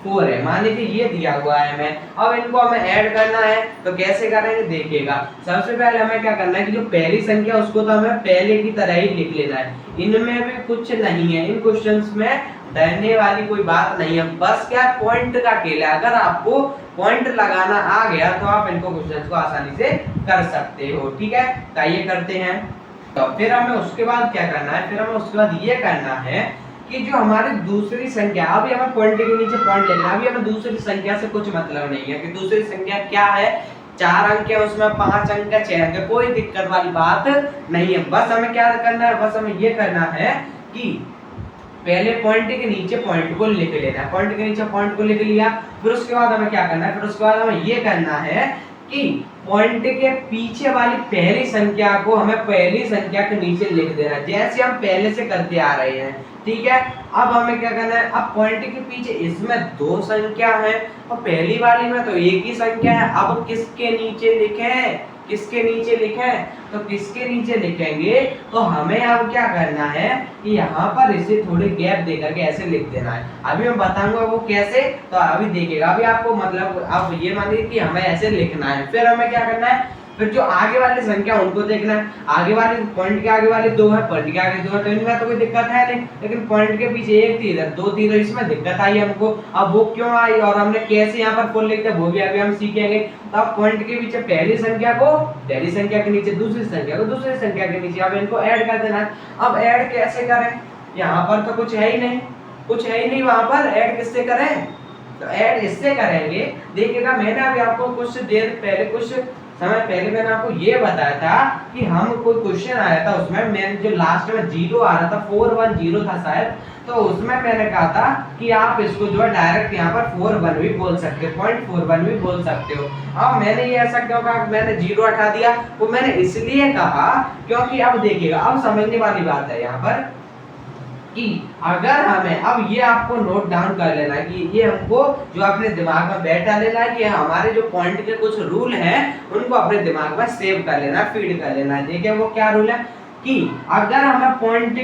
4 है, मान लीजिए ये दिया हुआ है हमें। अब इनको हमें ऐड करना है, तो कैसे करेंगे? देखिएगा, सबसे पहले हमें क्या करना है कि जो पहली संख्या उसको तो हमें पहले की तरह ही लिख लेना है। इनमें भी कुछ नहीं है, इन क्वेश्चंस में डरने वाली कोई बात नहीं है, बस क्या पॉइंट का खेल है। अगर आपको पॉइंट लगाना आ गया तो आप इनको क्वेश्चंस को आसानी से कर सकते हो। ठीक है, तो ये करते हैं। तो फिर हमें उसके बाद क्या करना है? फिर हमें उसके बाद ये करना है कि जो हमारी दूसरी संख्या, अभी हमें पॉइंट के नीचे पॉइंट लेना है, अभी हमें दूसरी संख्या से कुछ मतलब नहीं है कि दूसरी संख्या क्या है। 4 अंक है उसमें, 5 अंक है, 6 अंक है, कोई दिक्कत वाली बात नहीं है। बस हमें क्या करना है? बस हमें ये करना है कि पहले पॉइंट के नीचे पॉइंट को लिख लेना है। पॉइंट के नीचे पॉइंट को लिख लिया, फिर उसके बाद हमें क्या करना है? फिर उसके बाद हमें ये करना है कि पॉइंट के पीछे वाली पहली संख्या को हमें पहली संख्या के नीचे लिख देना है, जैसे हम पहले से करते आ रहे हैं। ठीक है, अब हमें क्या करना है? अब पॉइंट के पीछे इसमें 2 संख्या है और पहली वाली में तो एक ही संख्या है। अब किसके नीचे लिखें? किसके नीचे लिखें? तो किसके नीचे लिखेंगे? तो हमें अब क्या करना है कि यहाँ पर इसे थोड़े गैप देकर के ऐसे लिख देना है। अभी मैं बताऊंगा वो कैसे, तो अभी देखिएगा। अभी आपको मतलब अब ये मान लीजिए कि हमें ऐसे लिखना है, फिर हमें क्या करना है? फिर जो आगे वाली संख्या उनको देखना है। आगे वाली पॉइंट के आगे वाली 2 है, पॉइंट के आगे 2 है, तो इनमें तो कोई दिक्कत है नहीं, लेकिन पॉइंट के पीछे 1 थी, इधर 2 थी, तो इसमें दिक्कत आई हमको। अब वो क्यों आई और हमने कैसे यहाँ पर फुल लिखते वो भी अभी हम सीखेंगे। तो अब पॉइंट के पीछे पहली संख्या को पहली संख्या के नीचे, दूसरी संख्या को दूसरी संख्या के नीचे, अब इनको ऐड कर देना है। अब ऐड कैसे करें? यहाँ पर तो कुछ है ही नहीं, कुछ है ही नहीं वहां पर, ऐड किससे करें? तो ऐड इससे करेंगे। देखिएगा, मैंने अभी आपको कुछ देर पहले, कुछ समय पहले मैंने आपको ये बताया था कि हम कोई क्वेश्चन आया था, उसमें मैंने जो लास्ट में 0 आ रहा था, 410 था शायद, तो उसमें मैंने कहा था कि आप इसको जो है डायरेक्ट यहाँ पर 41 भी बोल सकते हो, 0.41 भी बोल सकते हो। अब मैंने ये ऐसा क्यों कहा? मैंने 0 हटा दिया, वो मैंने इसलिए कहा क्योंकि अब देखिएगा, अब समझने वाली बात है यहाँ पर कि अगर हमें, अब ये आपको नोट डाउन कर लेना है कि ये हमको जो अपने दिमाग में बैठा लेना है कि हमारे जो पॉइंट के कुछ रूल हैं उनको अपने दिमाग में सेव कर लेना है, फीड कर लेना है। देखिए वो क्या रूल है कि अगर हमें पॉइंट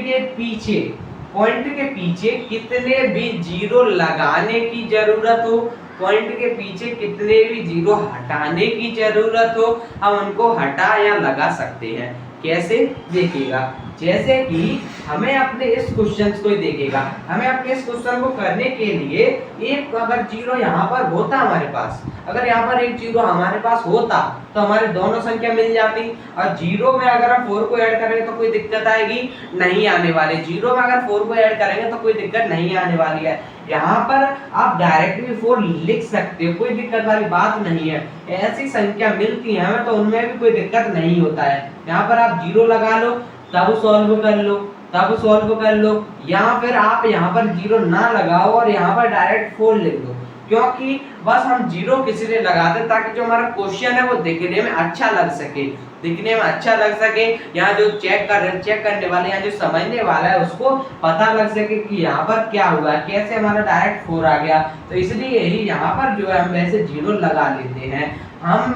के पीछे कितने भी 0 लगाने की जरूरत हो, पॉइंट के पीछे कितने भी 0 हटाने की जरूरत हो, हम उनको हटा या लगा सकते हैं। कैसे? देखिएगा, जैसे कि हमें अपने इस क्वेश्चन को देखिएगा, हमें अपने इस क्वेश्चन को करने के लिए एक अगर 0 यहाँ पर होता हमारे पास, अगर यहाँ पर एक 0 हमारे पास होता तो हमारे दोनों संख्या मिल जाती। और 0 में अगर हम 4 को ऐड करेंगे तो कोई दिक्कत आएगी नहीं, आने वाली। 0 में अगर 4 को ऐड करेंगे तो कोई दिक्कत नहीं आने वाली है। यहाँ पर आप डायरेक्ट भी 4 लिख सकते हो, कोई दिक्कत वाली बात नहीं है। ऐसी संख्या मिलती है हमें तो उनमें भी कोई दिक्कत नहीं होता है। यहाँ पर आप 0 लगा लो, तब सॉल्व कर लो, तब सॉल्व कर लो, या फिर आप यहाँ पर 0 ना लगाओ और यहाँ पर डायरेक्ट 4 लिख दो, क्योंकि बस हम 0 किसी लिए लगाते हैं ताकि जो हमारा क्वेश्चन है वो दिखने में अच्छा लग सके, दिखने में अच्छा लग सके। यहाँ जो चेक करने वाले, यहाँ जो समझने वाला है उसको पता लग सके कि यहाँ पर क्या हुआ, कैसे हमारा डायरेक्ट 4 आ गया। तो इसलिए ही यहाँ पर जो है हम वैसे 0 लगा लेते हैं।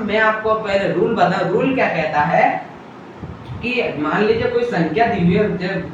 मैं आपको पहले रूल बताऊं, रूल क्या कहता है कि मान लीजिए कोई संख्या दी हुई है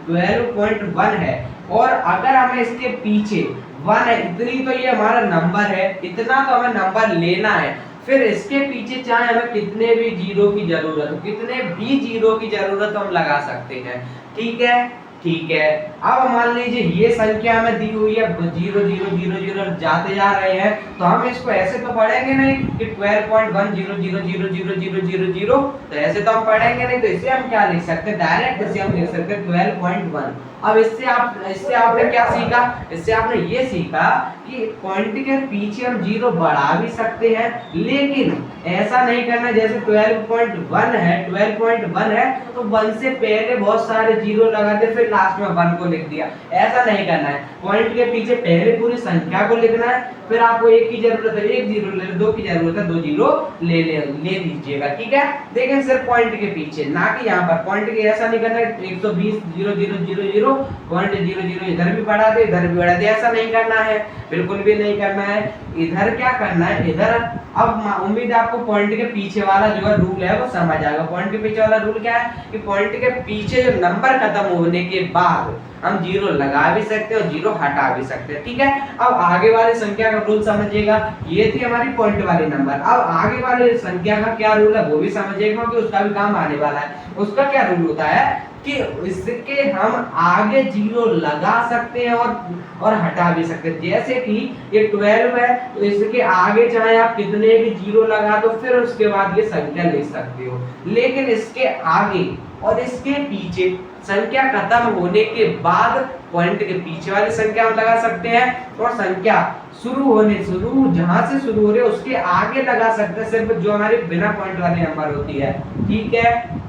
12.1 है, और अगर हमें इसके पीछे 1 है, इतनी तो ये हमारा नंबर है, इतना तो हमें नंबर लेना है। फिर इसके पीछे चाहे हमें कितने भी 0 की जरूरत हो, कितने भी 0 की जरूरत हम लगा सकते हैं। ठीक है, ठीक है। अब मान लीजिए ये संख्या हमें दी हुई है 0 0 0 0 जाते जा रहे हैं, तो हम इसको ऐसे तो पढ़ेंगे नहीं कि 12.1 0 0 0 0 0 0 0, तो ऐसे तो हम पढ़ेंगे नहीं। तो इसे हम क्या लिख सकते हैं, डायरेक्ट इसे हम लिख सकते हैं 12.1। अब इससे आपने क्या सीखा, इससे आपने ये सीखा कि पॉइंट के पीछे हम 0 बढ़ा भी सकते हैं, लेकिन ऐसा नहीं करना जैसे 12.1 है, 12.1 है तो 1 से पहले बहुत सारे 0 लगा दे, फिर लास्ट में 1 को लिख दिया, ऐसा नहीं करना है। पॉइंट के पीछे पहले पूरी संख्या को लिखना है, फिर आपको 1 की जरूरत है 1 0 ले लो, 2 की जरूरत है 2 0 ले लीजिएगा। ठीक है, देखें सिर्फ पॉइंट के पीछे, ना कि यहाँ पर पॉइंट के ऐसा नहीं करना है 120 0 0 0 0 पॉइंट 0 0 इधर भी बढ़ा दे इधर भी बढ़ा दे, ऐसा नहीं करना है, बिल्कुल भी नहीं करना है। इधर क्या करना है, इधर अब उम्मीद है आपको पॉइंट के पीछे वाला जो है रूल है वो समझ आएगा। पॉइंट के पीछे वाला रूल क्या है कि पॉइंट के पीछे जो नंबर खत्म होने के बाद हम 0 लगा भी सकते हैं और 0 हटा भी सकते हैं। ठीक है, अब आगे वाली संख्या का रूल समझिएगा। ये थी हमारी पॉइंट वाली नंबर। अब आगे वाली संख्या का क्या रूल है वो भी समझिएगा, क्योंकि उसका भी काम आने वाला है। उसका क्या रूल होता है कि इसके हम आगे 0 लगा सकते हैं और हटा भी सकते हैं। जैसे कि ये 12 है तो इसके आगे चाहे आप कितने भी 0 लगा दो, फिर उसके बाद ये संख्या ले सकते हो। लेकिन इसके आगे और इसके पीछे संख्या खत्म होने के बाद पॉइंट के पीछे वाली संख्या हम लगा सकते हैं, और संख्या जहां से शुरू हो रही है उसके आगे लगा सकते हैं, सिर्फ जो हमारी बिना पॉइंट वाली नंबर होती है। ठीक है,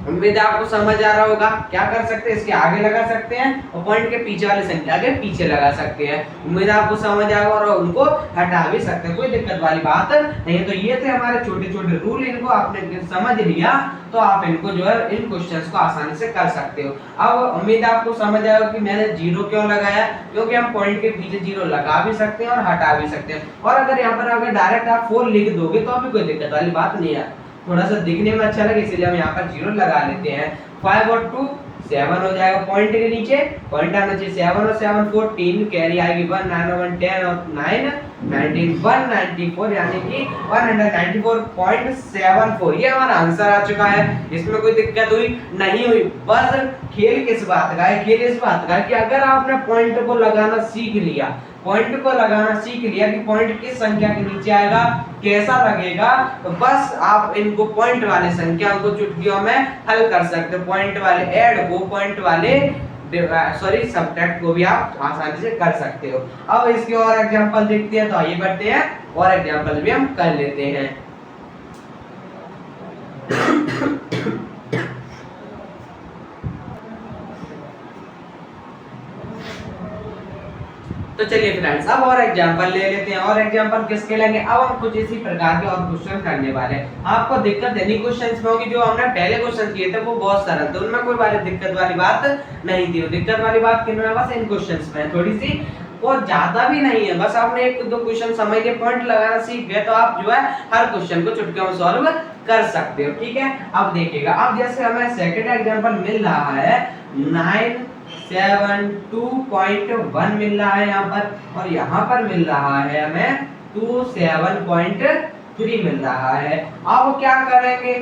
उम्मीद है आपको समझ आ रहा होगा। क्या कर सकते हैं, इसके आगे लगा सकते हैं और पॉइंट के पीछे वाली संख्या के पीछे लगा सकते हैं। उम्मीद है आपको समझ आएगा, और उनको हटा भी सकते हैं, कोई दिक्कत वाली बात नहीं है। तो ये थे हमारे छोटे छोटे रूल, इनको आपने समझ लिया तो आप इनको जो है इन क्वेश्चंस को आसानी से कर सकते हो। अब उम्मीद है आपको समझ आएगा कि मैंने 0 क्यों लगाया, क्योंकि हम पॉइंट के पीछे 0 लगा भी सकते हैं और हटा भी सकते हैं। और अगर यहाँ पर अगर डायरेक्ट आप 4 लिख दोगे तो अभी कोई दिक्कत वाली बात नहीं है, थोड़ा सा दिखने में अच्छा लगे इसलिए हम यहाँ पर 0 लगा लेते हैं। 5 और 2 7 हो जाएगा, पॉइंट के नीचे पॉइंट आना चाहिए। 7 और 7 14, कैरी आएगी 1, 9 और 1 10 और 9 19 194, यानी कि 194.74। ये हमारा आंसर आ चुका है। इसमें कोई दिक्कत हुई नहीं हुई। बस खेल किस बात का है, खेल इस बात का है कि अगर आपने पॉइंट को लगाना सीख लिया, पॉइंट को लगाना सीख लिया कि पॉइंट किस संख्या के नीचे आएगा, कैसा लगेगा, तो बस आप इनको पॉइंट वाले संख्या को चुटकियों में हल कर सकते हो। पॉइंट वाले ऐड को पॉइंट वाले सब्ट्रैक्ट को भी आप आसानी से कर सकते हो। अब इसके और एग्जांपल देखते हैं, तो आइए बढ़ते हैं और एग्जांपल भी हम कर लेते हैं। तो चलिए फ्रेंड्स, अब और एग्जांपल ले लेते हैं। और एग्जांपल किसके लेंगे, अब हम कुछ इसी प्रकार के और क्वेश्चन करने वाले हैं। आपको दिक्कत इन्हीं क्वेश्चंस में होगी, जो हमने पहले क्वेश्चन किए थे वो बहुत सरल थे, उनमें कोई वाली दिक्कत वाली बात नहीं थी। दिक्कत वाली बात किनमें, बस इन क्वेश्चंस में थोड़ी सी, और ज्यादा भी नहीं है। बस आपने 1-2 क्वेश्चन समझ के पॉइंट लगाना सीख गए तो आप जो है हर क्वेश्चन को चुटकियों में सॉल्व कर सकते हो। ठीक है, अब देखिएगा, अब जैसे हमें सेकंड एग्जांपल मिल रहा है 972.1 मिल रहा है यहाँ पर, और यहाँ पर मिल रहा है हमें 27.3 मिल रहा है। अब क्या करेंगे,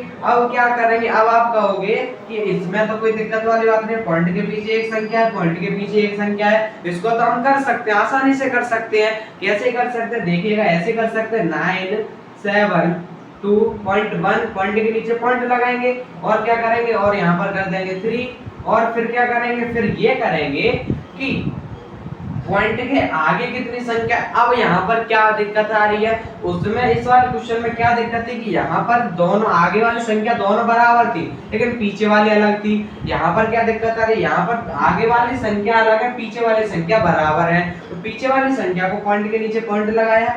अब आप कहोगे कि इसमें तो कोई दिक्कत वाली बात नहीं, पॉइंट के पीछे एक संख्या है, पॉइंट के पीछे एक संख्या है, इसको तो हम कर सकते हैं, आसानी से कर सकते हैं। कैसे कर सकते हैं देखिएगा, ऐसे कर सकते हैं 972.1, पॉइंट के नीचे पॉइंट लगाएंगे और क्या करेंगे, और यहाँ पर कर देंगे 3, और फिर क्या करेंगे, फिर ये करेंगे कि पॉइंट के आगे कितनी संख्या। अब यहाँ पर क्या दिक्कत आ रही है, उसमें इस वाले क्वेश्चन में क्या दिक्कत थी कि यहाँ पर दोनों आगे वाली संख्या दोनों बराबर थी लेकिन पीछे वाली अलग थी। यहाँ पर क्या दिक्कत आ रही है, यहाँ पर आगे वाली संख्या अलग है, पीछे वाली संख्या बराबर है। तो पीछे वाली संख्या को पॉइंट के नीचे पॉइंट लगाया,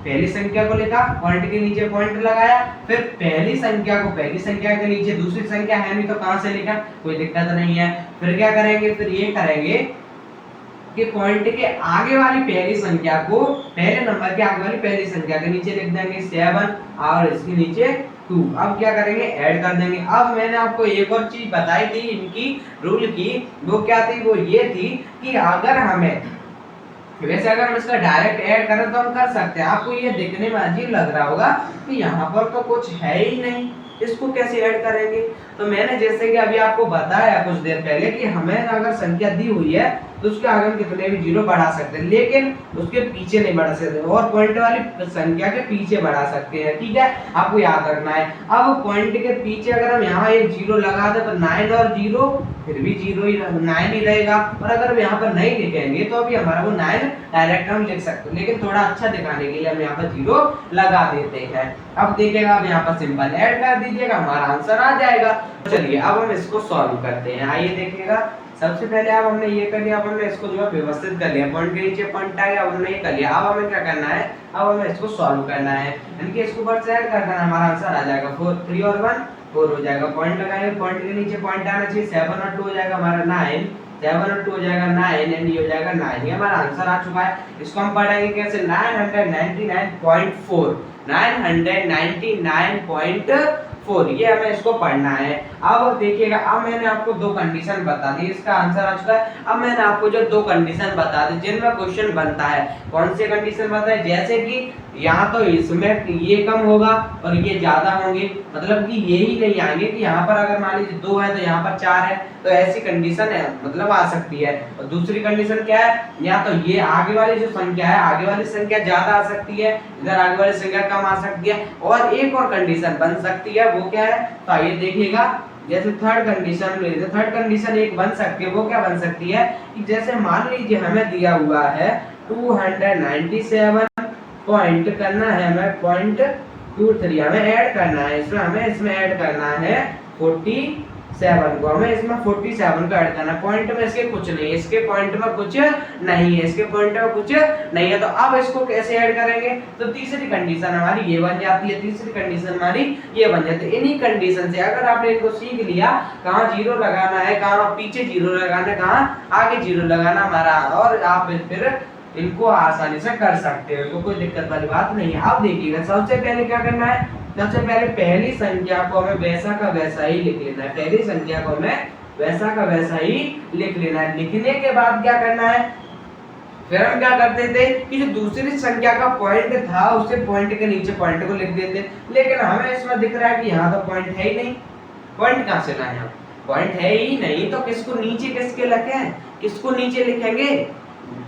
पहली संख्या को लिखा, पॉइंट के नीचे पॉइंट लगाया, फिर पहली संख्या को पहली संख्या के नीचे दूसरी संख्या है नहीं तो कहां से लिखा, कोई दिक्कत नहीं है। फिर क्या करेंगे, फिर ये करेंगे कि पॉइंट के आगे वाली पहली संख्या को, पहले नंबर के आगे वाली पहली संख्या के नीचे लिख देंगे 7 और इसके नीचे 2। अब क्या करेंगे, ऐड कर देंगे। अब मैंने आपको एक और चीज बताई थी इनकी रूल की, वो क्या थी, वो ये थी कि अगर हमें, वैसे अगर हम इसका डायरेक्ट ऐड करें तो हम कर सकते हैं। आपको ये देखने में अजीब लग रहा होगा कि यहाँ पर तो कुछ है ही नहीं, इसको कैसे ऐड करेंगे। तो मैंने जैसे कि अभी आपको बताया कुछ देर पहले कि हमें अगर संख्या दी हुई है तो उसके आगे हम कितने भी जीरो बढ़ा सकते हैं लेकिन उसके पीछे नहीं बढ़ा सकते, और पॉइंट वाली संख्या के पीछे बढ़ा सकते हैं। ठीक है, आपको याद रखना है। अब पॉइंट के पीछे अगर हम यहाँ एक जीरो लगा दे तो 9 और 0 फिर भी 0 ही 9 ही रहेगा, और अगर यहाँ पर नहीं लिखेंगे तो अभी हमारा वो 9 डायरेक्ट हम लिख सकते हैं, लेकिन थोड़ा अच्छा दिखाने के लिए हम यहाँ पर 0 लगा देते हैं। अब देखिएगा, अब यहाँ पर सिंपल ऐड कर दीजिएगा, हमारा आंसर आ जाएगा। चलिए अब हम इसको सॉल्व करते हैं। आइए देखिएगा, सबसे पहले अब हमने ये कर लिया, अब हमने इसको जो है व्यवस्थित कर लिया, पॉइंट के नीचे पॉइंट आ गया, अब हमने ये कर लिया। अब हमें क्या करना है, अब हमें इसको सॉल्व करना है, यानी कि इसको ऊपर से ऐड कर देना, हमारा आंसर आ जाएगा 4, 3 और 1 4 हो जाएगा। पॉइंट लगाएंगे, पॉइंट के नीचे पॉइंट आना चाहिए, 7 और 2 हो जाएगा हमारा 9, 7 और 2 हो जाएगा 9 एंड ये हो जाएगा 9। ये हमारा आंसर आ चुका है। इसको हम पढ़ेंगे कैसे, 999.4, 999.4, ये हमें इसको पढ़ना है। अब देखिएगा, अब मैंने आपको दो कंडीशन बता दी, इसका आंसर आ चुका है। अब मैंने आपको जो दो कंडीशन बता दी जिनमें क्वेश्चन बनता है, कौन से कंडीशन बताए, जैसे कि यहाँ तो इसमें ये कम होगा और ये ज्यादा होंगे, मतलब कि ये ही नहीं आएंगे कि यहाँ पर अगर मान लीजिए 2 है तो यहाँ पर 4 है, तो ऐसी कंडीशन है मतलब आ सकती है। और दूसरी कंडीशन क्या है, या तो ये आगे वाली जो संख्या है, आगे वाली संख्या ज्यादा आ सकती है, इधर आगे वाली संख्या कम आ सकती है। और एक और कंडीशन बन सकती है, वो क्या है, तो आइए देखिएगा, जैसे थर्ड कंडीशन ले लीजिए, थर्ड कंडीशन एक बन सकती है, वो क्या बन सकती है कि जैसे मान लीजिए हमें दिया हुआ है 297 पॉइंट करना है, हमें 0.23 हमें ऐड करना है, इसमें हमें इसमें ऐड करना है 47 को, हमें इसमें 47 को ऐड करना है। पॉइंट में इसके कुछ नहीं है, इसके पॉइंट में कुछ नहीं है, इसके पॉइंट में कुछ नहीं है, तो अब इसको कैसे ऐड करेंगे, तो तीसरी कंडीशन हमारी ये बन जाती है, तीसरी कंडीशन हमारी ये बन जाती है। इन्हीं कंडीशन से अगर आपने इनको सीख लिया, कहाँ जीरो लगाना है, कहाँ पीछे जीरो लगाना है, कहाँ आगे जीरो लगाना हमारा, और आप फिर इनको आसानी से कर सकते हो, कोई दिक्कत वाली बात नहीं है। अब देखिएगा, सबसे पहले क्या करना है, सबसे पहले पहली संख्या को हमें वैसा का वैसा ही लिख लेना है, पहली संख्या को हमें वैसा का वैसा ही लिख लेना है। लिखने के बाद क्या करना है, फिर हम क्या करते थे कि जो दूसरी संख्या का पॉइंट था उससे पॉइंट के नीचे पॉइंट को लिख देते, लेकिन हमें इसमें दिख रहा है कि यहाँ तो पॉइंट है ही नहीं, पॉइंट कहाँ से लाए, पॉइंट है ही नहीं, तो किसको नीचे किसके लिखें, किसको नीचे लिखेंगे,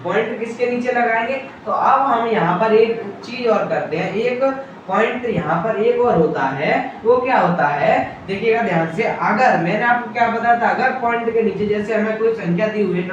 पॉइंट किसके नीचे लगाएंगे। तो अब हम यहाँ पर एक चीज और करते हैं, एक पॉइंट यहाँ पर एक और होता है, वो क्या होता है, देखिएगा ध्यान से, अगर मैंने आपको क्या बताया था, अगर पॉइंट के नीचे जैसे हमें कोई संख्या दी हुई है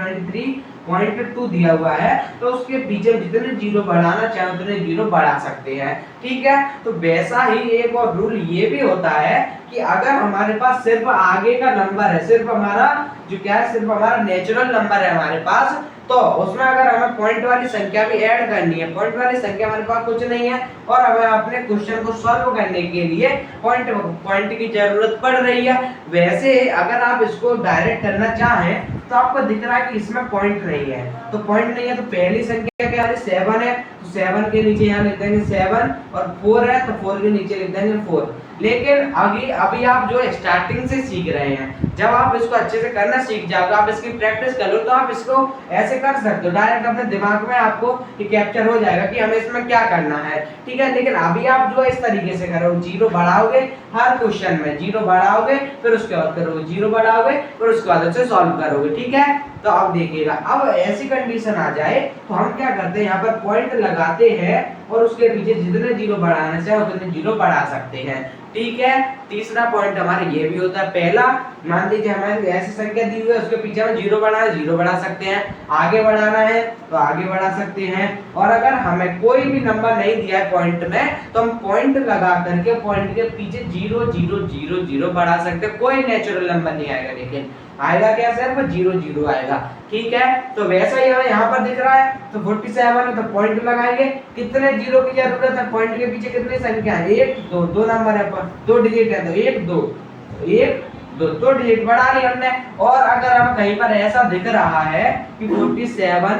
23.2 दिया हुआ है, तो उसके पीछे जितने जीरो बढ़ाना चाहे उतने जीरो बढ़ा सकते हैं। ठीक है, तो वैसा ही एक और रूल ये भी होता है कि अगर हमारे पास सिर्फ आगे का नंबर है, सिर्फ हमारा जो क्या है, सिर्फ हमारा नेचुरल नंबर है हमारे पास, तो उसमें अगर हमें पॉइंट वाली संख्या भी ऐड करनी है, पॉइंट वाली संख्या हमारे पास कुछ नहीं है और हमें अपने क्वेश्चन को सॉल्व करने के लिए पॉइंट की जरूरत पड़ रही है, वैसे अगर आप इसको डायरेक्ट करना चाहें तो आपको दिख रहा है कि इसमें पॉइंट नहीं है, तो पॉइंट नहीं है तो पहली संख्या क्या है, 7 है, तो 7 के नीचे यहाँ लिख देंगे 7, और 4 है तो 4 के नीचे लिख देंगे 4। लेकिन अभी आप जो स्टार्टिंग से सीख रहे हैं, जब आप इसको अच्छे से करना सीख जाओगे, आप इसकी प्रैक्टिस कर लो, तो आप इसको ऐसे कर सकते हो, डायरेक्ट अपने दिमाग में आपको ये कैप्चर हो जाएगा कि हमें इसमें क्या करना है। ठीक है, लेकिन अभी आप जो इस तरीके से करो, जीरो बढ़ाओगे हर क्वेश्चन में, जीरो बढ़ाओगे फिर उसके बाद करोगे, जीरो बढ़ाओगे फिर उसके बाद अच्छे सॉल्व करोगे। ठीक है, तो अब देखिएगा, अब ऐसी कंडीशन आ जाए तो हम क्या करते हैं, यहाँ पर पॉइंट लगाते हैं और उसके पीछे जितने जीरो बढ़ाना चाहे उतने जीरो बढ़ा सकते हैं। ठीक है। तीसरा पॉइंट हमारा ये भी होता है, पहला मान लीजिए हमें ऐसी संख्या दी हुई है उसके पीछे हमें जीरो बढ़ाना है, जीरो बढ़ा सकते हैं, आगे बढ़ाना है तो आगे बढ़ा सकते हैं, और अगर हमें कोई भी नंबर नहीं दिया है पॉइंट में तो हम पॉइंट लगा करके पॉइंट के पीछे जीरो जीरो जीरो जीरो बढ़ा सकते हैं, कोई नेचुरल नंबर नहीं आएगा, लेकिन आएगा क्या, सिर्फ जीरो जीरो आएगा। ठीक है, तो वैसा ही हमें यहाँ पर दिख रहा है तो 47 है तो पॉइंट लगाएंगे, कितने जीरो की जरूरत है, पॉइंट के पीछे कितनी संख्या है, एक दो, दो नंबर है पर दो डिजिट है तो एक दो, एक दो डिजिट बढ़ा ली हमने। और अगर हम कहीं पर ऐसा दिख रहा है कि 47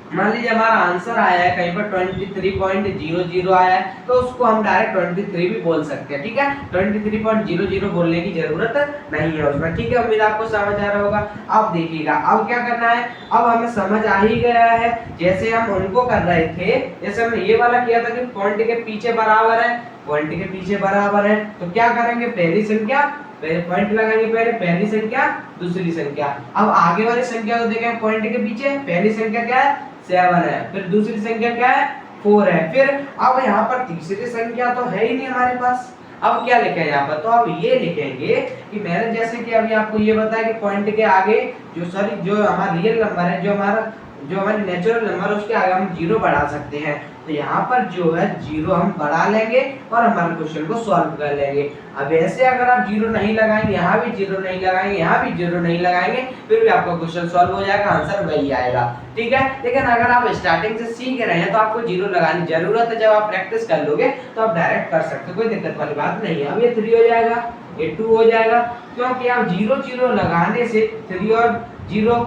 मान लीजिए हमारा आंसर आया है कहीं पर 23.00 आया है तो उसको हम डायरेक्ट 23 भी बोल सकते हैं। ठीक है, 23.00 बोलने की जरूरत नहीं है उसमें। ठीक है, उम्मीद आपको समझ आ रहा होगा। अब देखिएगा अब क्या करना है, अब हमें समझ आ ही गया है, जैसे हम उनको कर रहे थे, जैसे हमने ये वाला किया था कि पॉइंट के पीछे बराबर है, पॉइंट के पीछे बराबर है तो क्या करेंगे, पहली संख्या पॉइंट लगाएंगे, पहली संख्या दूसरी संख्या। अब आगे वाली संख्या को देखें, पॉइंट के पीछे पहली संख्या क्या है 7 है, फिर दूसरी संख्या क्या है 4 है, फिर अब यहाँ पर तीसरी संख्या तो है ही नहीं हमारे पास, अब क्या लिखे यहाँ पर, तो अब ये लिखेंगे कि मैंने जैसे कि अभी आपको ये बताया कि पॉइंट के आगे जो हमारा रियल नंबर है, जो हमारे नेचुरल नंबर है उसके आगे हम जीरो बढ़ा सकते हैं, तो यहाँ पर जो है जीरो हम बढ़ा लेंगे और हमारे क्वेश्चन को सॉल्व कर लेंगे। अब ऐसे अगर आप जीरो नहीं लगाएंगे, यहाँ भी जीरो नहीं लगाएंगे, यहाँ भी जीरो नहीं लगाएंगे, फिर भी आपका क्वेश्चन सॉल्व हो जाएगा, आंसर वही आएगा। ठीक है, लेकिन अगर आप स्टार्टिंग से सीख रहे हैं तो आपको जीरो लगाने की जरूरत है, जब आप प्रैक्टिस कर लोगे तो आप डायरेक्ट कर सकते हो, कोई दिक्कत वाली बात नहीं है। अब ये 3 हो जाएगा, ये 2 हो जाएगा, क्योंकि आप जीरो जीरो लगाने से 3 और 0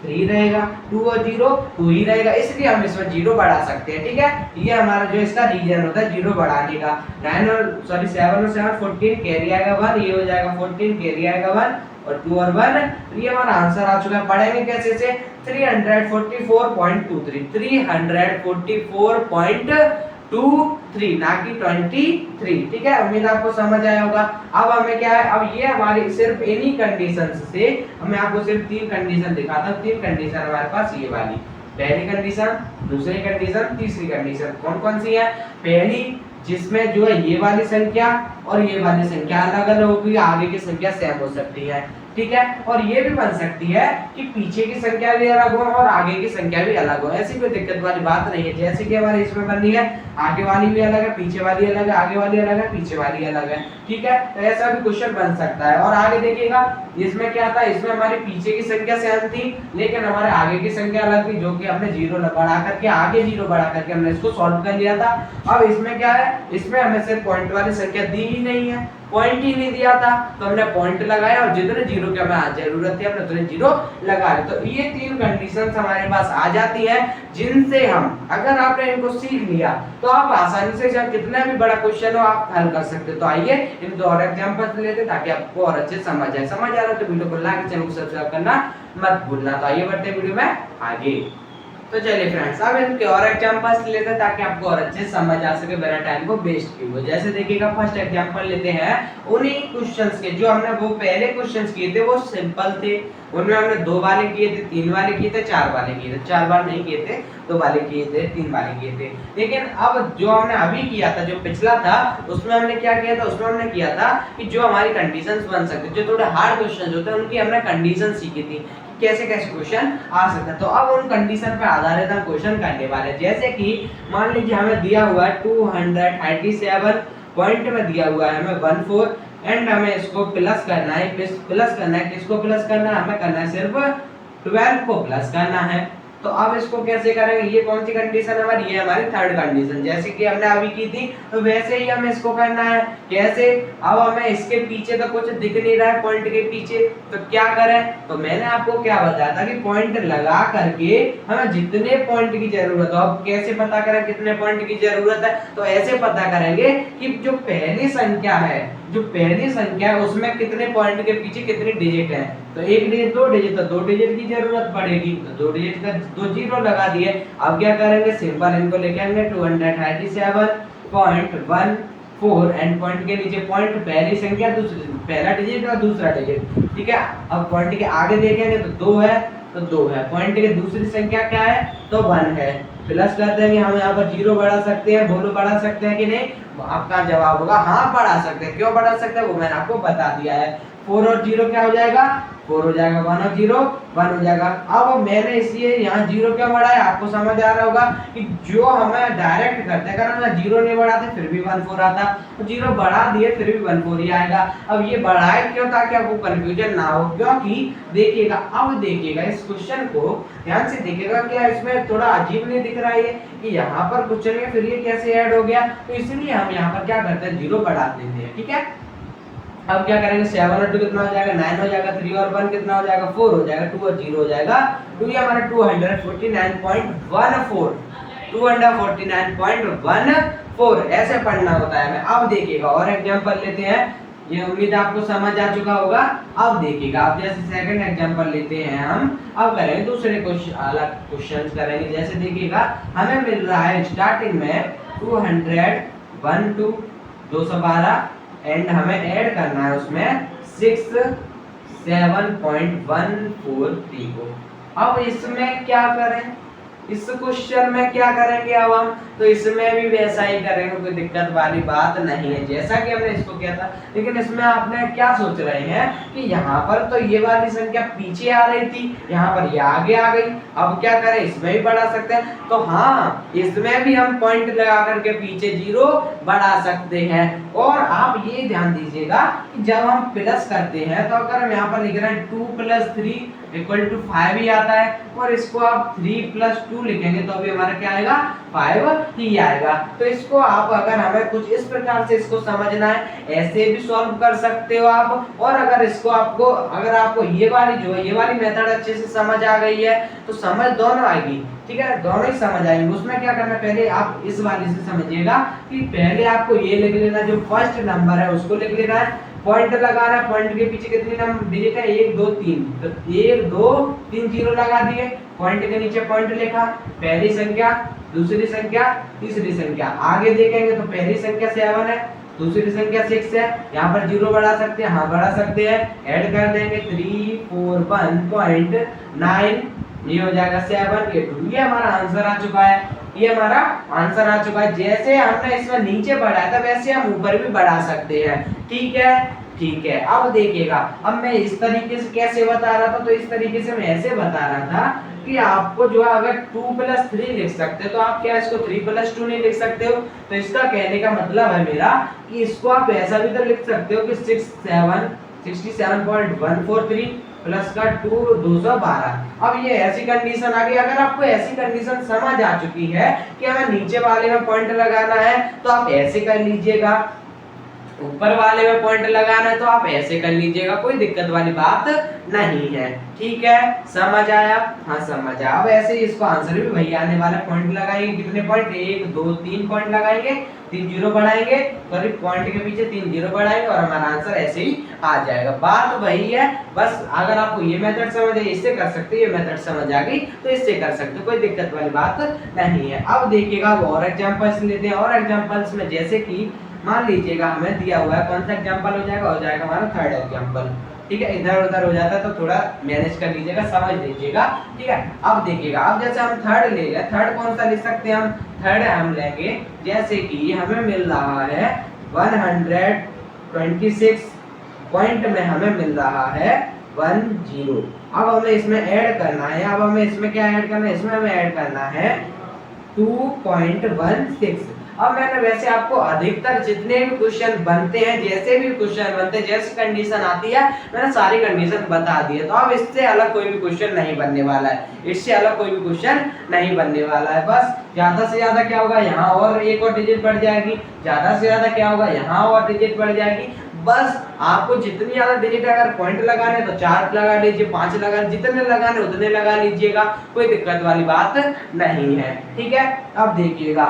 3 रहेगा, 2 और 0 2 ही रहेगा, इसलिए हम इसमें जीरो बढ़ा सकते हैं। ठीक है, ये हमारा जो इसका रीजन होता है जीरो बढ़ाने का। 7 और 7 14 कैरी आएगा 1, ये हो जाएगा 14 कैरी आएगा 1 और 2 और 1, ये हमारा आंसर आ चुका है। पढ़ेंगे कैसे से 344.23 344.23 ना कि 23। ठीक है, उम्मीद आपको समझ आया होगा। अब हमें क्या है, अब ये हमारी सिर्फ इन्हीं कंडीशंस से हमें आपको सिर्फ 3 कंडीशन दिखाता हूं। 3 कंडीशन हमारे पास ये वाली, पहली कंडीशन, दूसरी कंडीशन, तीसरी कंडीशन। कौन कौन सी है, पहली जिसमें जो है ये वाली संख्या और ये वाली संख्या अलग अलग होगी, आगे की संख्या सेम हो सकती है। ठीक है, और ये भी बन सकती है कि पीछे की संख्या भी अलग हो और आगे की संख्या भी अलग हो, ऐसी कोई दिक्कत वाली बात नहीं है। जैसे कि हमारे इसमें बन रही है, आगे वाली भी अलग है, पीछे वाली अलग है, आगे वाली अलग है, पीछे वाली अलग है। ठीक है, तो ऐसा भी क्वेश्चन बन सकता है। और आगे देखिएगा इसमें क्या था, इसमें हमारी पीछे की संख्या सेम थी लेकिन हमारे आगे की संख्या अलग थी, जो कि हमने जीरो बढ़ा करके आगे जीरो बढ़ा करके हमने इसको सॉल्व कर लिया था। अब इसमें क्या है, इसमें हमें सिर्फ पॉइंट वाली संख्या दी ही नहीं है, पॉइंट ही नहीं दिया था तो हमने पॉइंट लगाया और जितने जीरो की हमें जरूरत थी हमने उतने जीरो लगा लिए। तो ये 3 कंडीशंस हमारे पास आ जाती हैं, जिनसे हम, अगर आपने इनको सीख लिया तो आप आसानी से चाहे कितना भी बड़ा क्वेश्चन हो आप हल कर सकते हो। तो आइए इन 2 और एग्जांपल लेते ताकि आपको और अच्छे समझ आए। समझ आ रहा है तो वीडियो को लाइक, चैनल को सब्सक्राइब करना मत भूलना। तो आइए बढ़ते हैं वीडियो में आगे। तो चलिए फ्रेंड्स, अब इनके और एग्जांपल्स लेते हैं ताकि आपको और अच्छे समझ आ सके बिना टाइम को वेस्ट किए हुए। जैसे देखिएगा फर्स्ट एग्जांपल लेते हैं उन्हीं क्वेश्चंस के, जो हमने वो पहले क्वेश्चंस किए थे वो सिंपल थे, उनमें हमने 2 वाले किए थे, 3 वाले किए थे, 4 वाले किए थे। 4 बार नहीं किए थे, 2 वाले किए थे, 3 वाले किए थे। लेकिन अब जो हमने अभी किया था, जो पिछला था, उसमें हमने क्या किया था, उसमें हमने किया था कि जो हमारी कंडीशंस बन सकते, जो थोड़े हार्ड क्वेश्चंस होते हैं उनकी हमने कंडीशन सीखी थी, कैसे कैसे क्वेश्चन आ सकता है। तो अब उन कंडीशन पे आधारित हम क्वेश्चन करने वाले हैं। जैसे कि मान लीजिए हमें दिया हुआ है 237 पॉइंट में दिया हुआ है हमें 14 एंड हमें इसको प्लस करना है। प्लस करना है, किसको प्लस करना है, हमें करना है सिर्फ 12 को प्लस करना है। तो अब इसको कैसे करेंगे, ये कौन सी कंडीशन है हमारी, ये हमारी थर्ड कंडीशन, जैसे कि हमने अभी की थी तो वैसे ही हमें इसको करना है। कैसे, अब हमें इसके पीछे तो कुछ दिख नहीं रहा है पॉइंट के पीछे, तो क्या करें, तो मैंने आपको क्या बताया था कि पॉइंट लगा करके हमें जितने पॉइंट की जरूरत हो, अब कैसे पता करें कितने पॉइंट की जरूरत है, तो ऐसे पता करेंगे कि जो पहली संख्या है, जो पहली संख्या है उसमें कितने पॉइंट के पीछे कितने डिजिट हैं, तो 1 डिजिट 2 डिजिट, तो 2 डिजिट की जरूरत पड़ेगी, तो 2 डिजिट का 2 जीरो लगा दिए। अब क्या करेंगे, सिंपल इनको लेके आएंगे 237.14 एंड पॉइंट के नीचे पॉइंट, पहली संख्या दूसरी, पहला डिजिट और दूसरा डिजिट। ठीक है, अब पॉइंट के आगे देखेंगे तो 2 है, तो 2 है, पॉइंट की दूसरी संख्या क्या है, तो 1 है, प्लस कर देंगे, हम यहाँ पर 0 बढ़ा सकते हैं, बोलो बढ़ा सकते हैं कि नहीं? आपका जवाब होगा हाँ बढ़ा सकते हैं। क्यों बढ़ा सकते हैं वो मैंने आपको बता दिया है। 4 और 0 क्या हो जाएगा? 4 हो जाएगा, 1 और 0 1 हो जाएगा। अब मैंने इसलिए यहाँ 0 क्यों बढ़ाया, आपको समझ आ रहा होगा कि जो हमें डायरेक्ट करते हैं, अगर हम 0 नहीं बढ़ाते फिर भी 1 4 आता, तो 0 बढ़ा दिए फिर भी 1 4 ही आएगा। अब ये बढ़ाए क्यों, ताकि आपको कंफ्यूजन ना हो, क्योंकि देखिएगा, अब देखिएगा इस क्वेश्चन को ध्यान से देखिएगा, क्या इसमें थोड़ा अजीब नहीं दिख रहा है कि यहाँ पर क्वेश्चन में फिर ये कैसे ऐड हो गया? तो इसलिए हम यहाँ पर क्या करते हैं, 0 बढ़ा देते हैं। ठीक है, अब क्या करेंगे, 7 और 2 कितना हो जाएगा, 9 हो जाएगा, 3 और 1 कितना हो जाएगा, 4 हो जाएगा, 2 और 0 हो जाएगा, 2 ये हमारा 249.14 249.14 ऐसे पढ़ना होता है हमें। अब देखिएगा और एग्जांपल लेते हैं, ये उम्मीद आपको समझ आ चुका होगा। अब देखिएगा, अब जैसे सेकंड एग्जांपल लेते हैं हम, अब करेंगे दूसरे क्वेश्चन, अलग क्वेश्चंस करेंगे। जैसे देखिएगा हमें मिल रहा है स्टार्टिंग में 200 1 2 212 एंड हमें ऐड करना है उसमें 67.143 को। अब इसमें क्या करें, इस क्वेश्चन में क्या करेंगे अब हम, तो इसमें भी वैसा ही करेंगे, कोई दिक्कत वाली बात नहीं है, जैसा कि हमने इसको किया था। लेकिन इसमें आपने क्या सोच रहे हैं कि यहाँ पर तो ये वाली संख्या पीछे आ रही थी, यहाँ पर ये आगे आ गई, अब क्या करें, इसमें भी बढ़ा सकते हैं। तो हाँ, इसमें भी हम पॉइंट लगा करके पीछे 0 बढ़ा सकते हैं। और आप ये ध्यान दीजिएगा कि जब हम प्लस करते हैं, तो अगर हम यहाँ पर लिख रहे हैं 2 + 3 = 5 ही आता है, और इसको आप 3 + 2 लिखेंगे तो अभी हमारा क्या आएगा, 5 ही आएगा। तो इसको आप, अगर हमें कुछ इस प्रकार से इसको समझना है, ऐसे भी सॉल्व कर सकते हो आप। और अगर इसको आपको, अगर आपको ये वाली जो है, ये वाली मेथड अच्छे से समझ आ गई है, तो समझ दोनों आएगी। ठीक है, दोनों ही समझ आएंगे। उसमें क्या करना, पहले आप इस वाली से समझिएगा कि पहले आपको ये लिख लेना, जो फर्स्ट नंबर है उसको लिख लेना है, पॉइंट लगाना है, पॉइंट के पीछे कितने नंबर डिजिट है, 1 2 3, तो 1 2 3 0 लगा दिए, पॉइंट के नीचे पॉइंट लिखा, पहली संख्या, दूसरी संख्या, तीसरी संख्या। आगे देखेंगे तो पहली संख्या 7 है, दूसरी संख्या 6 है, यहाँ पर 0 बढ़ा सकते हैं, हाँ बढ़ा सकते हैं, ऐड कर देंगे 341.9, ये हो जाएगा 7, ये 2, ये हमारा आंसर आ चुका है, ये हमारा आंसर आ चुका है। जैसे हमने इसमें नीचे बढ़ाया था वैसे हम ऊपर भी बढ़ा सकते हैं। ठीक है, ठीक है। अब देखिएगा, अब मैं इस तरीके से कैसे बता रहा था, तो इस तरीके से मैं ऐसे बता रहा था कि आपको जो है, अगर 2 + 3 लिख सकते हो, तो आप क्या इसको 3 + 2 नहीं लिख सकते हो? तो इसका कहने का मतलब है मेरा कि इसको आप ऐसा भी तो लिख सकते हो कि 67.143 प्लस का 212। अब ये ऐसी कंडीशन आ गई, अगर आपको ऐसी कंडीशन समझ आ चुकी है कि हमें नीचे वाले में पॉइंट लगाना है, तो आप ऐसे कर लीजिएगा, ऊपर वाले में पॉइंट लगाना है तो आप ऐसे कर लीजिएगा, कोई दिक्कत वाली बात नहीं है। ठीक है, समझ आया? हाँ समझ आया। अब ऐसे ही इसको आंसर भी वही आने वाला, पॉइंट लगाएंगे, कितने पॉइंट, 1 2 3 पॉइंट लगाएंगे, 3 0 बढ़ाएंगे, सॉरी पॉइंट के पीछे 3 0 बढ़ाएंगे, और हमारा आंसर ऐसे ही आ जाएगा। बात वही है, बस अगर आपको ये मेथड समझ आई, इससे कर सकते हो, ये मेथड समझ आ गई तो इससे कर सकते हो, कोई दिक्कत वाली बात नहीं है। अब देखिएगा और एग्जांपल्स लेते हैं, और एग्जांपल्स में जैसे कि मान लीजिएगा हमें दिया हुआ है, कौन सा एग्जांपल हो जाएगा हमारा थर्ड एग्जांपल। ठीक है, इधर उधर हो जाता है तो थोड़ा मैनेज कर लीजिएगा, समझ लीजिएगा। ठीक है, अब देखिएगा, अब जैसे हम थर्ड ले लें, थर्ड कौन सा लिख सकते हैं हम, थर्ड हम लेंगे जैसे कि हमें मिल रहा है 126 पॉइंट में हमें मिल रहा है 10। अब हमें इसमें ऐड करना है, अब हमें इसमें क्या ऐड करना है, इसमें हमें ऐड करना है 2.16। अब मैंने वैसे आपको अधिकतर जितने भी क्वेश्चन बनते हैं, जैसे भी क्वेश्चन बनते हैं, जैसी कंडीशन आती है, मैंने सारी कंडीशन बता दी है। तो अब इससे अलग कोई भी क्वेश्चन नहीं बनने वाला है, इससे अलग कोई भी क्वेश्चन नहीं बनने वाला है। बस ज्यादा से ज्यादा क्या होगा, यहाँ और एक और डिजिट बढ़ जाएगी, ज्यादा से ज्यादा क्या होगा, यहाँ और डिजिट बढ़ जाएगी। बस आपको जितनी ज्यादा डिजिट अगर पॉइंट लगाने तो 4 लगा लीजिए, 5 लगा, जितने लगाने उतने लगा लीजिएगा, कोई दिक्कत वाली बात नहीं है। ठीक है, अब देखिएगा,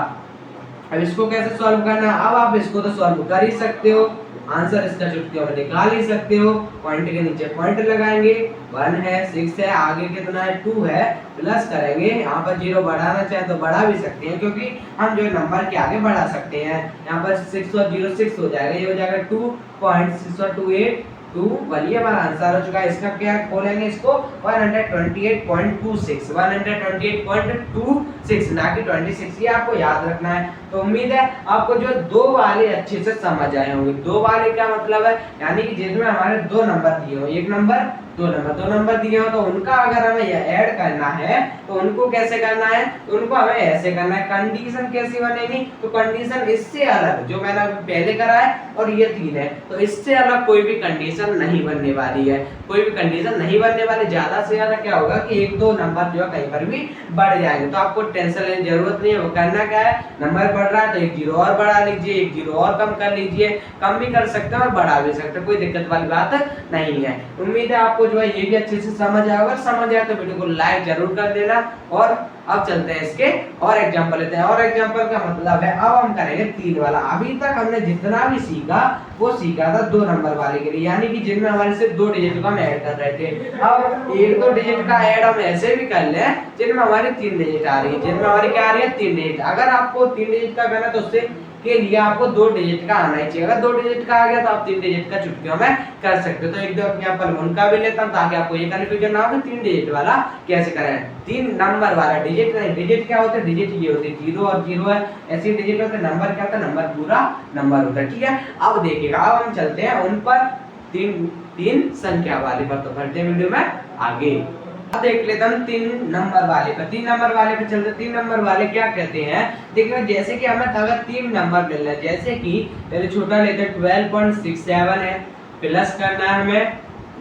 अब इसको कैसे सॉल्व करना है। अब आप इसको तो सॉल्व कर ही सकते हो, आंसर इसका चुटकियों में निकाल ही सकते हो। पॉइंट के नीचे पॉइंट लगाएंगे, 1 है, 6 है, आगे कितना है, 2 है, प्लस करेंगे, यहाँ पर 0 बढ़ाना चाहे तो बढ़ा भी सकते हैं, क्योंकि हम जो नंबर के आगे बढ़ा सकते हैं। यहाँ पर 6 और 0 6 हो जाएगा, ये हो जाएगा 2.628 1 ये हमारा आंसर हो चुका है। इसका क्या बोलेंगे इसको 128.26 128.26 ना कि 26, ये आपको याद रखना है। तो उम्मीद है आपको जो दो वाले अच्छे से समझ आए होंगे। दो वाले क्या मतलब है, यानी कि जिसमें हमारे दो नंबर दिए हो, एक नंबर दो नंबर दिए हो, तो उनका अगर हमें ऐड करना है तो उनको कैसे करना है, तो उनको हमें ऐसे करना है। कंडीशन कैसी बनेगी, तो कंडीशन इससे अलग जो मैंने पहले करा है और ये 3 है, तो इससे अलग कोई भी कंडीशन नहीं बनने वाली है, कोई भी कंडीशन नहीं बनने वाली। ज्यादा से ज्यादा क्या होगा कि एक दो नंबर जो है कहीं पर भी बढ़ जाएंगे, तो आपको टेंशन लेने की जरूरत नहीं है। वो करना क्या है, नंबर बढ़ रहा है तो एक जीरो और बढ़ा लीजिए, एक जीरो और कम कर लीजिए, कम भी कर सकते हैं और बढ़ा भी सकते हैं, कोई दिक्कत वाली बात नहीं है। उम्मीद है आपको जो है ये भी अच्छे से समझ आया होगा। समझ आया तो वीडियो को लाइक जरूर कर देना। और अब चलते हैं इसके और एग्जांपल लेते हैं। और एग्जांपल का मतलब है अब हम करेंगे 3 वाला। अभी तक हमने जितना भी सीखा वो सीखा था 2 नंबर वाले के लिए, यानी कि जिनमें हमारे सिर्फ 2 डिजिट का हम ऐड कर रहे थे। अब 1-2 डिजिट का ऐड हम ऐसे भी कर ले जिनमें हमारी 3 डिजिट आ रही है, जिनमें हमारी क्या आ रही है 3 डिजिट। अगर आपको 3 डिजिट का करना तो उससे के लिए आपको 2 डिजिट का आना ही चाहिए। अगर 2 डिजिट का आ गया तो आप 3 डिजिट का चुटकियों में कर सकते हो। तो एक दो एग्जांपल उनका भी लेता हूं ताकि आपको ये कन्फ्यूजन ना हो कि 3 डिजिट वाला कैसे करें। 3 नंबर वाला डिजिट नहीं, डिजिट क्या होते हैं, डिजिट ये होते हैं 0 और 0 है, ऐसे डिजिट होते हैं। नंबर क्या होता है, नंबर पूरा नंबर होता है, ठीक है। अब देखिएगा, अब हम चलते हैं उन पर तीन संख्या वाले पर। तो बढ़ते हैं वीडियो में आगे। अब देख लेते हैं 3 नंबर वाले पर। 3 नंबर वाले पे चलते। 3 नंबर वाले क्या कहते हैं, देखिए जैसे कि हमें अगर 3 नंबर ले लें, जैसे कि पहले छोटा लेते हैं 12.67 है, प्लस करना है हमें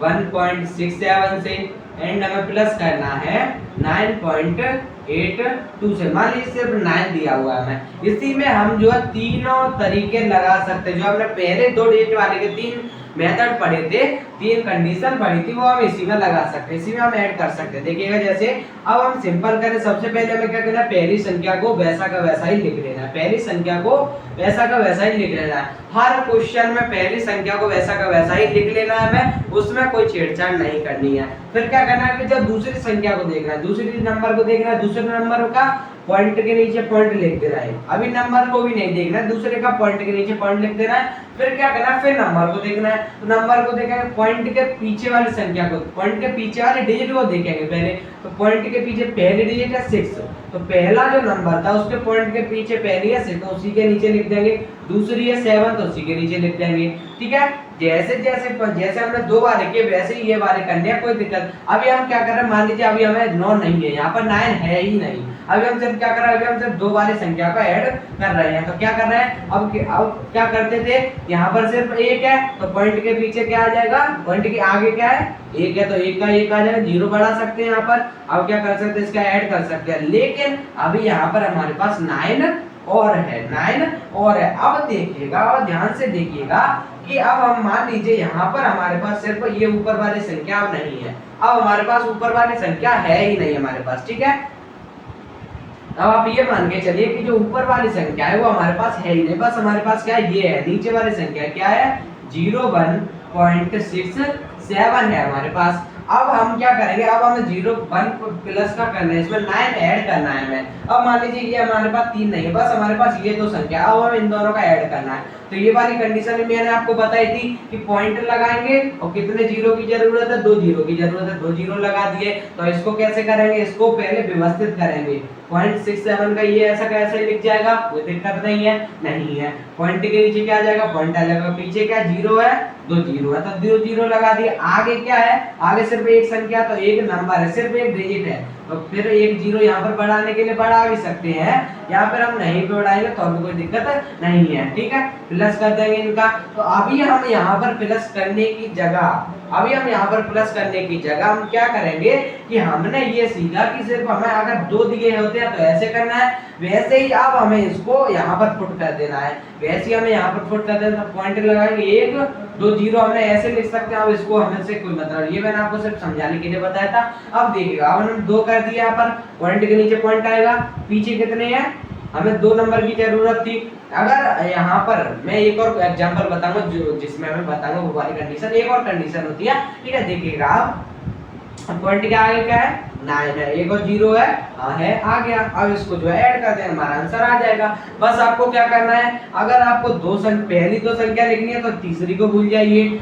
1.67 से, एंड हमें प्लस करना है 9.82 से। मान लीजिए सिर्फ 9 दिया हुआ है हमें, इसी में हम जो है तीनों तरीके लगा सकते हैं। जो हमने पहले 2 डिजिट वाले के 3 मेथड पढ़े थे, 3 कंडीशन पढ़ी थी, वो हम इसी में लगा सकते हैं, इसी में हम ऐड कर सकते हैं। देखिएगा जैसे अब हम सिंपल करें, सबसे पहले हमें क्या करना है, पहली संख्या को वैसा का वैसा ही लिख लेना है। पहली संख्या को वैसा का वैसा ही लिख लेना है। हर क्वेश्चन में पहली संख्या को वैसा का वैसा ही लिख लेना है हमें, उसमें कोई छेड़छाड़ नहीं करनी है। फिर क्या करना है कि जब दूसरी संख्या को देखना है, दूसरी नंबर को देखना है, दूसरे नंबर का पॉइंट के नीचे पॉइंट लिख देना है। अभी नंबर को भी नहीं देखना है, दूसरे का पॉइंट के नीचे पॉइंट लिख देना है। फिर क्या करना है, फिर नंबर को देखना है, तो नंबर को देखेंगे पॉइंट के पीछे वाली संख्या को, पॉइंट के पीछे वाले डिजिट को देखेंगे पहले। तो पॉइंट के पीछे पहली डिजिट है 6, तो पहला जो नंबर था उसके पॉइंट के पीछे पहली है 6, तो उसी के नीचे लिख देंगे। दूसरी है 7, तो उसी के नीचे लिख देंगे, ठीक है। जैसे जैसे जैसे हमने 2 बार लिखे वैसे ही ये बारे करने हैं, कोई दिक्कत। अभी हम क्या कर रहे हैं, मान लीजिए अभी हमें 9 नहीं है, यहाँ पर 9 है ही नहीं। अभी हम सिर्फ क्या कर रहे हैं, अभी हम सिर्फ 2 वाली संख्या का ऐड कर रहे हैं। तो क्या कर रहे हैं, अब क्या करते थे, यहाँ पर सिर्फ 1 है तो पॉइंट के पीछे क्या आ जाएगा, पॉइंट के आगे क्या है 1 है, तो 1 का 1 आ जाएगा, 0 बढ़ा सकते हैं यहाँ पर। अब क्या कर सकते हैं, इसका ऐड कर सकते हैं। लेकिन अभी यहाँ पर हमारे पास 9 और है, 9 और है। अब देखिएगा और ध्यान से देखिएगा कि अब हम मान लीजिए यहाँ पर हमारे पास सिर्फ ये ऊपर वाली संख्या अब नहीं है। अब हमारे पास ऊपर वाली संख्या है ही नहीं हमारे पास, ठीक है। अब आप ये मान के चलिए कि जो ऊपर वाली संख्या है वो हमारे पास है ही नहीं, बस हमारे पास क्या है, ये है। नीचे वाली संख्या क्या है, 01.67 है हमारे पास। अब हम क्या करेंगे, अब हमें 01 प्लस का करना है, इसमें 9 ऐड करना है हमें। अब मान लीजिए ये हमारे पास 3 नहीं है, बस हमारे पास ये 2 संख्या, अब हमें इन दोनों का ऐड करना है। तो ये वाली कंडीशन मैंने आपको बताई थी कि पॉइंट लगाएंगे और कितने जीरो की जरूरत है, 2 जीरो की जरूरत है, 2 जीरो लगा दिए। तो इसको कैसे करेंगे, इसको पहले व्यवस्थित करेंगे। 0.67 का ये ऐसा कैसे लिख जाएगा, कोई दिक्कत नहीं है। पॉइंट के नीचे क्या आ जाएगा, पॉइंट आ जाएगा, पीछे क्या 0 है, 2 जीरो है, तो 2 जीरो लगा दिए। आगे क्या है, आगे सिर्फ एक संख्या, तो एक नंबर है, सिर्फ एक डिजिट है, तो फिर एक जीरो यहाँ पर बढ़ाने के लिए बढ़ा भी सकते हैं। यहाँ पर हम नहीं बढ़ाएंगे तो हमें कोई दिक्कत नहीं है, ठीक है। प्लस कर देंगे इनका। तो अभी हम यहाँ पर प्लस करने की जगह हम क्या करेंगे कि हमने ये सीखा कि सिर्फ हमें अगर 2 दिए होते हैं तो ऐसे करना है, वैसे ही अब हमें इसको यहाँ पर पुट कर देना है। वैसे ही हमें यहाँ पर पुट कर देना, तो पॉइंट लगाएंगे 1 2 जीरो हमने ऐसे लिख सकते हैं। अब इसको हमें से कोई मतलब, ये मैंने आपको सिर्फ समझाने के लिए बताया था। अब देखिएगा, अब हमने 2 कर दिया, यहाँ पर पॉइंट के नीचे पॉइंट आएगा, पीछे कितने हैं, हमें 2 नंबर की जरूरत थी। अगर यहाँ पर मैं एक और एग्जांपल बताऊंगा जिसमें मैं बताऊंगा वो वाली कंडीशन, एक और कंडीशन होती है, ठीक है। देखिएगा अब पॉइंट के आगे क्या है, 9 है, एक और 0 है, हाँ है, आ गया। अब इसको जो है ऐड कर दें, हमारा आंसर आ जाएगा। बस आपको क्या करना है, अगर आपको पहली दो संख्या लिखनी है तो तीसरी को भूल जाइए,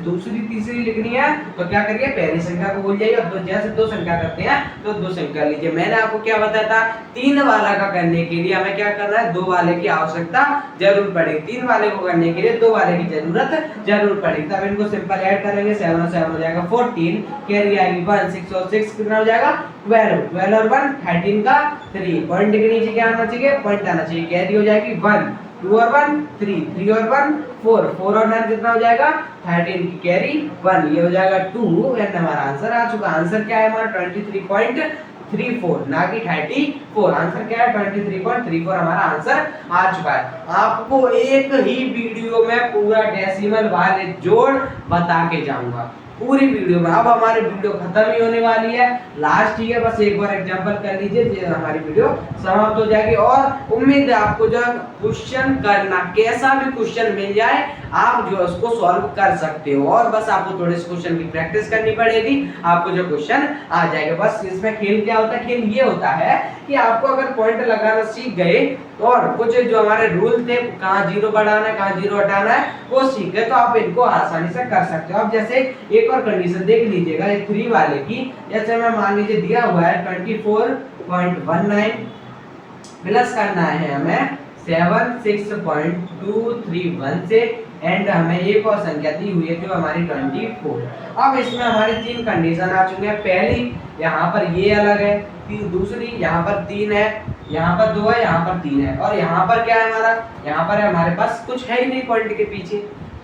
दूसरी तीसरी लिखनी है तो क्या करिए, पहली संख्या को भूल जाइए, और जैसे दो संख्या करते हैं तो दो संख्या लीजिए। मैंने आपको क्या बताया था, 3 वाला का करने के लिए हमें क्या करना है, 2 वाले की आवश्यकता जरूर पड़ेगी। 3 वाले को करने के लिए 2 वाले की जरूरत जरूर पड़ेगी। तब इनको सिंपल ऐड करेंगे, 7 और 7 हो जाएगा 14, कैरी आएगी 1, 6 और 6 कितना हो जाएगा 12, 12 और 1 13 का 3, पॉइंट के नीचे क्या आना चाहिए, पॉइंट आना चाहिए, कैरी हो जाएगी 1, 2 और 1 3, 3 और 1 4, 4 और 9 कितना हो जाएगा 13 की कैरी 1, ये हो जाएगा 2 एंड हमारा आंसर आ चुका। आंसर क्या है हमारा 23.34 ना कि 34। आंसर क्या है 23.34 हमारा आंसर आ चुका है। आपको एक ही वीडियो में पूरा डेसिमल वाले जोड़ बता के जाऊंगा पूरी वीडियो में। अब हमारी वीडियो खत्म ही होने वाली है, लास्ट ही है, बस एक बार एग्जांपल कर लीजिए, हमारी वीडियो समाप्त हो जाएगी। और उम्मीद है आपको जो क्वेश्चन करना, कैसा भी क्वेश्चन मिल जाए आप जो उसको सॉल्व कर सकते हो, और बस आपको थोड़े से क्वेश्चन की प्रैक्टिस करनी पड़ेगी, आपको जो क्वेश्चन आ जाएगा। बस इसमें खेल क्या होता है, खेल ये होता है कि आपको अगर पॉइंट लगाना सीख गए और कुछ जो हमारे रूल थे, कहाँ जीरो बढ़ाना है कहाँ जीरो हटाना है वो सीख गए, तो आप इनको आसानी से कर सकते हो। अब जैसे एक और कंडीशन देख लीजिएगा, ये 3 वाले की, जैसे मैं मान लीजिए दिया हुआ है 24.19 प्लस करना है हमें 76.231 से, एंड हमें एक और संख्या दी हुई है जो हमारी 24। अब इसमें हमारी 3 कंडीशन आ चुकी है। पहली, यहाँ पर ये अलग है, दूसरी यहाँ पर 3 है, यहाँ पर 2 है, यहाँ पर 3 है, और यहाँ पर क्या है हमारा, यहाँ पर है हमारे पास कुछ है ही नहीं पॉइंट के पीछे।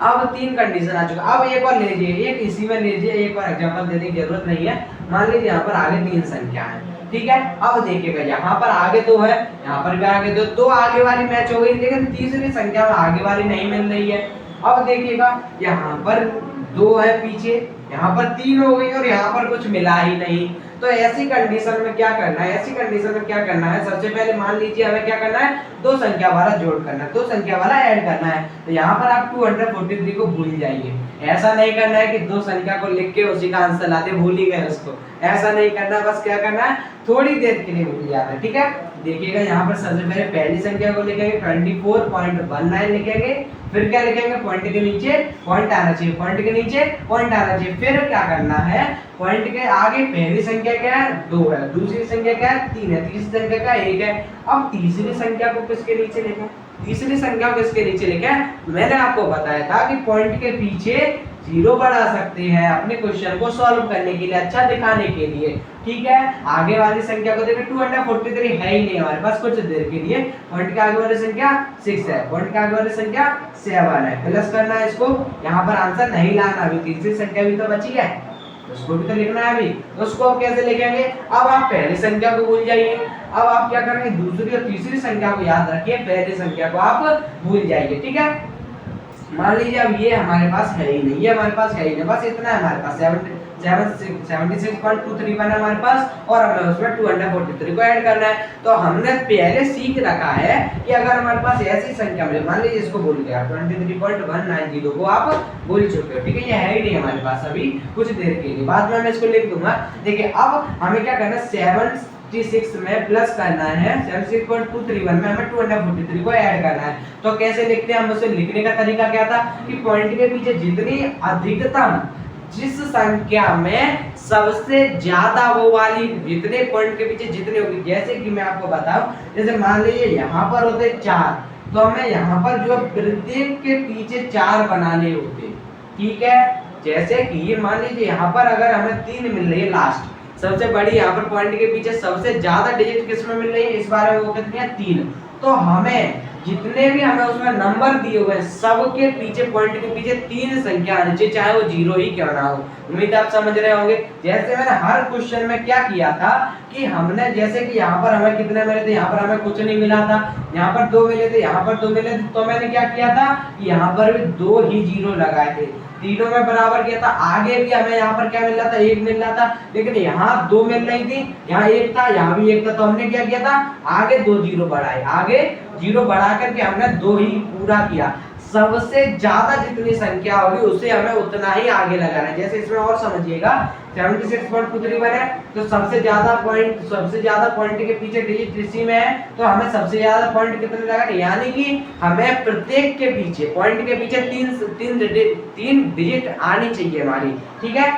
अब 3 कंडीशन आ चुका। अब एक और लीजिए, एक इसी में लीजिए, एक और एग्जांपल देने की जरूरत नहीं है। मान लीजिए यहाँ पर आगे 3 संख्या है, ठीक है। अब देखिएगा यहाँ पर आगे 2 है, यहाँ पर भी आगे 2, तो आगे वाली मैच हो गई, लेकिन तीसरी संख्या में आगे वाली नहीं मिल रही है। अब देखिएगा यहाँ पर 2 है पीछे, यहाँ पर 3 हो गई और यहाँ पर कुछ मिला ही नहीं। तो ऐसी कंडीशन में क्या करना है, ऐसी कंडीशन में क्या करना है, सबसे पहले मान लीजिए हमें क्या करना है, 2 संख्या वाला जोड़ करना है, 2 संख्या वाला ऐड करना है। तो यहाँ पर आप 243 को भूल जाइए। ऐसा नहीं करना है कि 2 संख्या को लिख के उसी का आंसर लाते, भूल ही गए उसको, ऐसा नहीं करना। बस क्या करना है, थोड़ी देर के लिए भूल जाना है, ठीक है। देखिएगा यहाँ पर सबसे पहले पहली संख्या को लिखेंगे 24.19 लिखेंगे, फिर क्या लिखेंगे, पॉइंट के नीचे पॉइंट आना चाहिए, पॉइंट के नीचे पॉइंट आना चाहिए। फिर क्या करना है, पॉइंट के आगे पहली संख्या क्या है 2 है, दूसरी संख्या क्या है 3 है, तीसरी संख्या क्या 1 है। अब तीसरी संख्या को किसके नीचे लिखें, तीसरी संख्या को किसके नीचे लिखें, मैंने आपको बताया था कि पॉइंट के पीछे 0 बढ़ा सकते हैं अपने क्वेश्चन को सॉल्व करने के लिए, अच्छा दिखाने के लिए, ठीक है। आगे वाली संख्या को देखिए 243 है ही नहीं हमारे पास कुछ देर के लिए, पॉइंट के आगे वाली संख्या 6 है, पॉइंट के आगे वाली संख्या 7 है, प्लस करना है इसको। यहाँ पर आंसर नहीं लाना, अभी तीसरी संख्या भी तो बची है, उसको भी तो लिखना है अभी, उसको कैसे लिखेंगे। अब आप पहली संख्या को भूल जाइए, अब आप क्या करेंगे, दूसरी और तीसरी संख्या को याद रखिए, पहली संख्या को आप भूल जाइए, ठीक है। मान लीजिए अब ये हमारे पास है ही नहीं, ये हमारे पास है ही नहीं, बस इतना है हमारे पास 76.231 है हमारे पास, और हमें उसमें 243 को ऐड करना है। तो हमने पहले सीख रखा है कि अगर हमारे पास ऐसी संख्या मिले, मान लीजिए इसको भूल गया 23.190 को आप भूल चुके हो, ठीक है, ये है ही नहीं हमारे पास अभी कुछ देर के लिए, बाद में मैं इसको लिख दूंगा। देखिए अब हमें क्या करना है, 76 में प्लस करना है, 76.231 में हमें 243 को ऐड करना है। तो कैसे लिखते हैं हम, उसे लिखने का तरीका क्या था कि पॉइंट के पीछे जितनी अधिकतम, जिस संख्या में सबसे ज्यादा वो वाली, जितने पॉइंट के पीछे जितने होगी, जैसे कि मैं आपको बताऊं, जैसे मान लीजिए यहाँ पर होते 4, तो हमें यहाँ पर जो प्रत्येक के पीछे 4 बनाने होते, ठीक है। जैसे कि मान लीजिए यहाँ पर अगर हमें 3 मिल रही है लास्ट, सबसे बड़ी यहाँ पर पॉइंट के पीछे सबसे ज्यादा डिजिट किसमें मिल रही है, इस बारे में वो कितनी है 3। तो हमें जितने भी हमें उसमें नंबर दिए हुए हैं, सबके पीछे पॉइंट के पीछे 3 संख्या आनी चाहिए, चाहे वो 0 ही क्यों ना हो। उम्मीद आप समझ रहे होंगे। जैसे मैंने हर क्वेश्चन में क्या किया था कि हमने, जैसे कि यहाँ पर हमें कितने मिले थे, यहाँ पर हमें कुछ नहीं मिला था, यहाँ पर 2 मिले थे, यहाँ पर 2 मिले थे, तो मैंने क्या किया था कि यहाँ पर भी 2 ही 0 लगाए थे, तीनों में बराबर किया था। आगे भी हमें यहाँ पर क्या मिल रहा था, 1 मिल रहा था, लेकिन यहाँ 2 मिल रही थी, यहाँ 1 था, यहाँ भी 1 था, तो हमने क्या किया था, आगे 2 0 बढ़ाए, आगे 0 बढ़ा करके हमने 2 ही पूरा किया। सबसे ज्यादा जितनी संख्या होगी उसे हमें उतना ही आगे लगाना है। जैसे इसमें और समझिएगा 76.231 है तो सबसे ज्यादा पॉइंट के पीछे डिजिट इसी में है तो हमें सबसे ज्यादा पॉइंट कितने लगाने, यानी कि हमें प्रत्येक के पीछे पॉइंट के पीछे तीन डिजिट आनी चाहिए हमारी, ठीक है।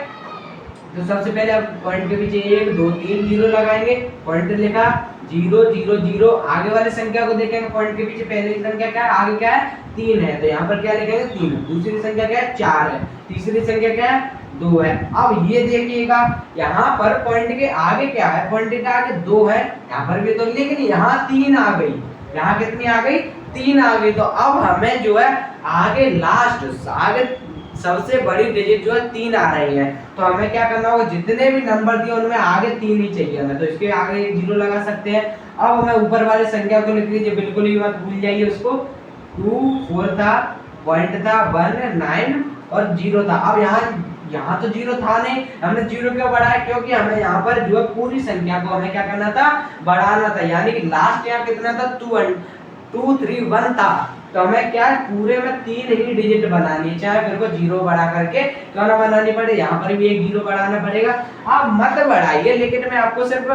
तो सबसे पहले आप पॉइंट के पीछे 1 2 3 जीरो लगाएंगे, पॉइंट लिखा 0 0 0, आगे वाली संख्या को देखेंगे पॉइंट के पीछे पहली संख्या क्या है, आगे क्या है 3 है तो यहाँ पर क्या लिखेंगे 3, दूसरी संख्या क्या है 4 है, तीसरी संख्या क्या है 2 है। अब ये देखिएगा यहाँ पर पॉइंट के आगे क्या है, पॉइंट के आगे 2 है, यहाँ पर भी तो, लेकिन यहाँ 3 आ गई, यहाँ कितनी आ गई 3 आ गई। तो अब हमें जो है आगे लास्ट आगे सबसे बड़ी डिजिट जो है 3 आ रही है तो हमें क्या करना होगा, जितने भी नंबर दिए उनमें आगे 3 ही चाहिए हमें, तो इसके आगे एक जीरो लगा सकते हैं। अब हमें ऊपर वाले संख्या को लिख लीजिए, बिल्कुल ही मत भूल जाइए उसको, 2 4 था, पॉइंट था 1 9 और 0 था। अब यहाँ तो 0 था नहीं, हमने 0 क्यों बढ़ाया, क्योंकि हमें यहाँ पर जो है पूरी संख्या को हमें क्या करना था, बढ़ाना था, यानी कि लास्ट यहाँ कितना था 2 3 1 था तो हमें क्या है पूरे में 3 ही डिजिट बनानी है, चाहे फिर को 0 बढ़ा करके क्यों ना बनानी पड़े, यहाँ पर भी एक 0 बढ़ाना पड़ेगा। आप मत बढ़ाइए, लेकिन मैं आपको सिर्फ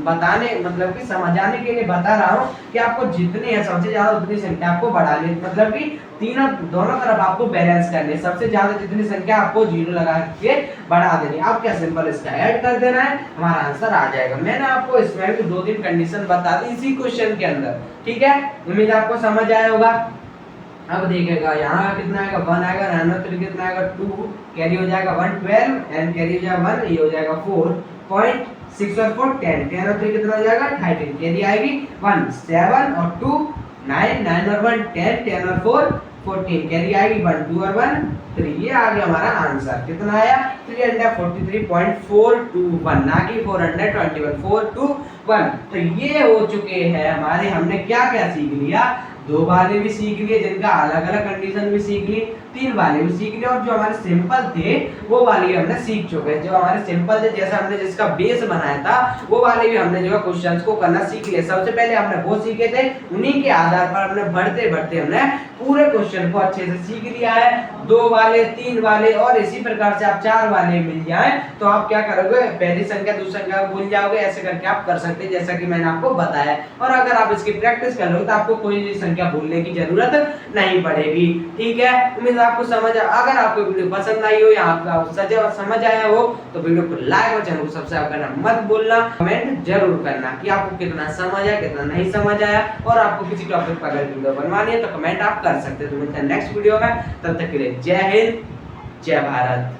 बताने मतलब कि समझाने के लिए बता रहा हूँ कि आपको जितनी है सबसे ज्यादा उतनी संख्या आपको बढ़ानी, मतलब कि दोनों तरफ आपको बैलेंस करनी है, सबसे ज्यादा जितनी संख्या आपको 0 लगा के बढ़ा देनी। अब क्या सिंपल इसका ऐड कर देना है, हमारा आंसर आ जाएगा। मैंने आपको इसमें भी 2-3 कंडीशन बता दी इसी क्वेश्चन के अंदर, ठीक है, उम्मीद आपको समझ आया होगा। अब देखिएगा यहाँ कितना आएगा 1 आएगा, 9 कितना आएगा 2, कैरी हो जाएगा 1 12 एंड कैरी हो जाएगा 1, ये हो जाएगा 4.6 और 4 10, 10 और 3 कितना हो जाएगा 13, कैरी आएगी 1 7 और 2 9, 9 और 1 10, 10 और 4 14, कैरी आएगी 1 2 और 1 3, ये आ गया हमारा आंसर। कितना आया 343.421 ना कि 421, 421। तो ये हो चुके हैं हमारे, हमने क्या क्या सीख लिया, 2 वाले भी सीख लिए जिनका अलग अलग कंडीशन भी सीख ली, 3 वाले भी सीख लिए, और जो हमारे सिंपल थे वो वाले हमने सीख चुके हैं। जो हमारे सिंपल थे जैसे हमने जिसका बेस बनाया था वो वाले भी हमने जो है क्वेश्चंस को करना सीख लिए। सबसे पहले हमने वो सीखे थे, उन्हीं के आधार पर हमने बढ़ते बढ़ते हमने पूरे क्वेश्चन को अच्छे से सीख लिया है। 2 वाले 3 वाले और इसी प्रकार से आप 4 वाले मिल जाए तो आप क्या करोगे, पहली संख्या दूसरी संख्या को भूल जाओगे, ऐसे करके आप कर सकते हैं जैसा कि मैंने आपको बताया। और अगर आप इसकी प्रैक्टिस कर लो तो आपको कोई संख्या भूलने की जरूरत नहीं पड़ेगी, ठीक है। उम्मीद आपको समझ, अगर आपको वीडियो पसंद आई हो या आपका समझ आया हो तो वीडियो को लाइक और चैनल को सब्सक्राइब करना मत भूलना, कमेंट जरूर करना कि आपको कितना समझ आया कितना नहीं समझ आया, और आपको किसी टॉपिक पर अगर वीडियो बनवानी है तो कमेंट आप कर सकते हैं। तो मिलते हैं नेक्स्ट वीडियो में, तब तक के लिए जय हिंद जय भारत।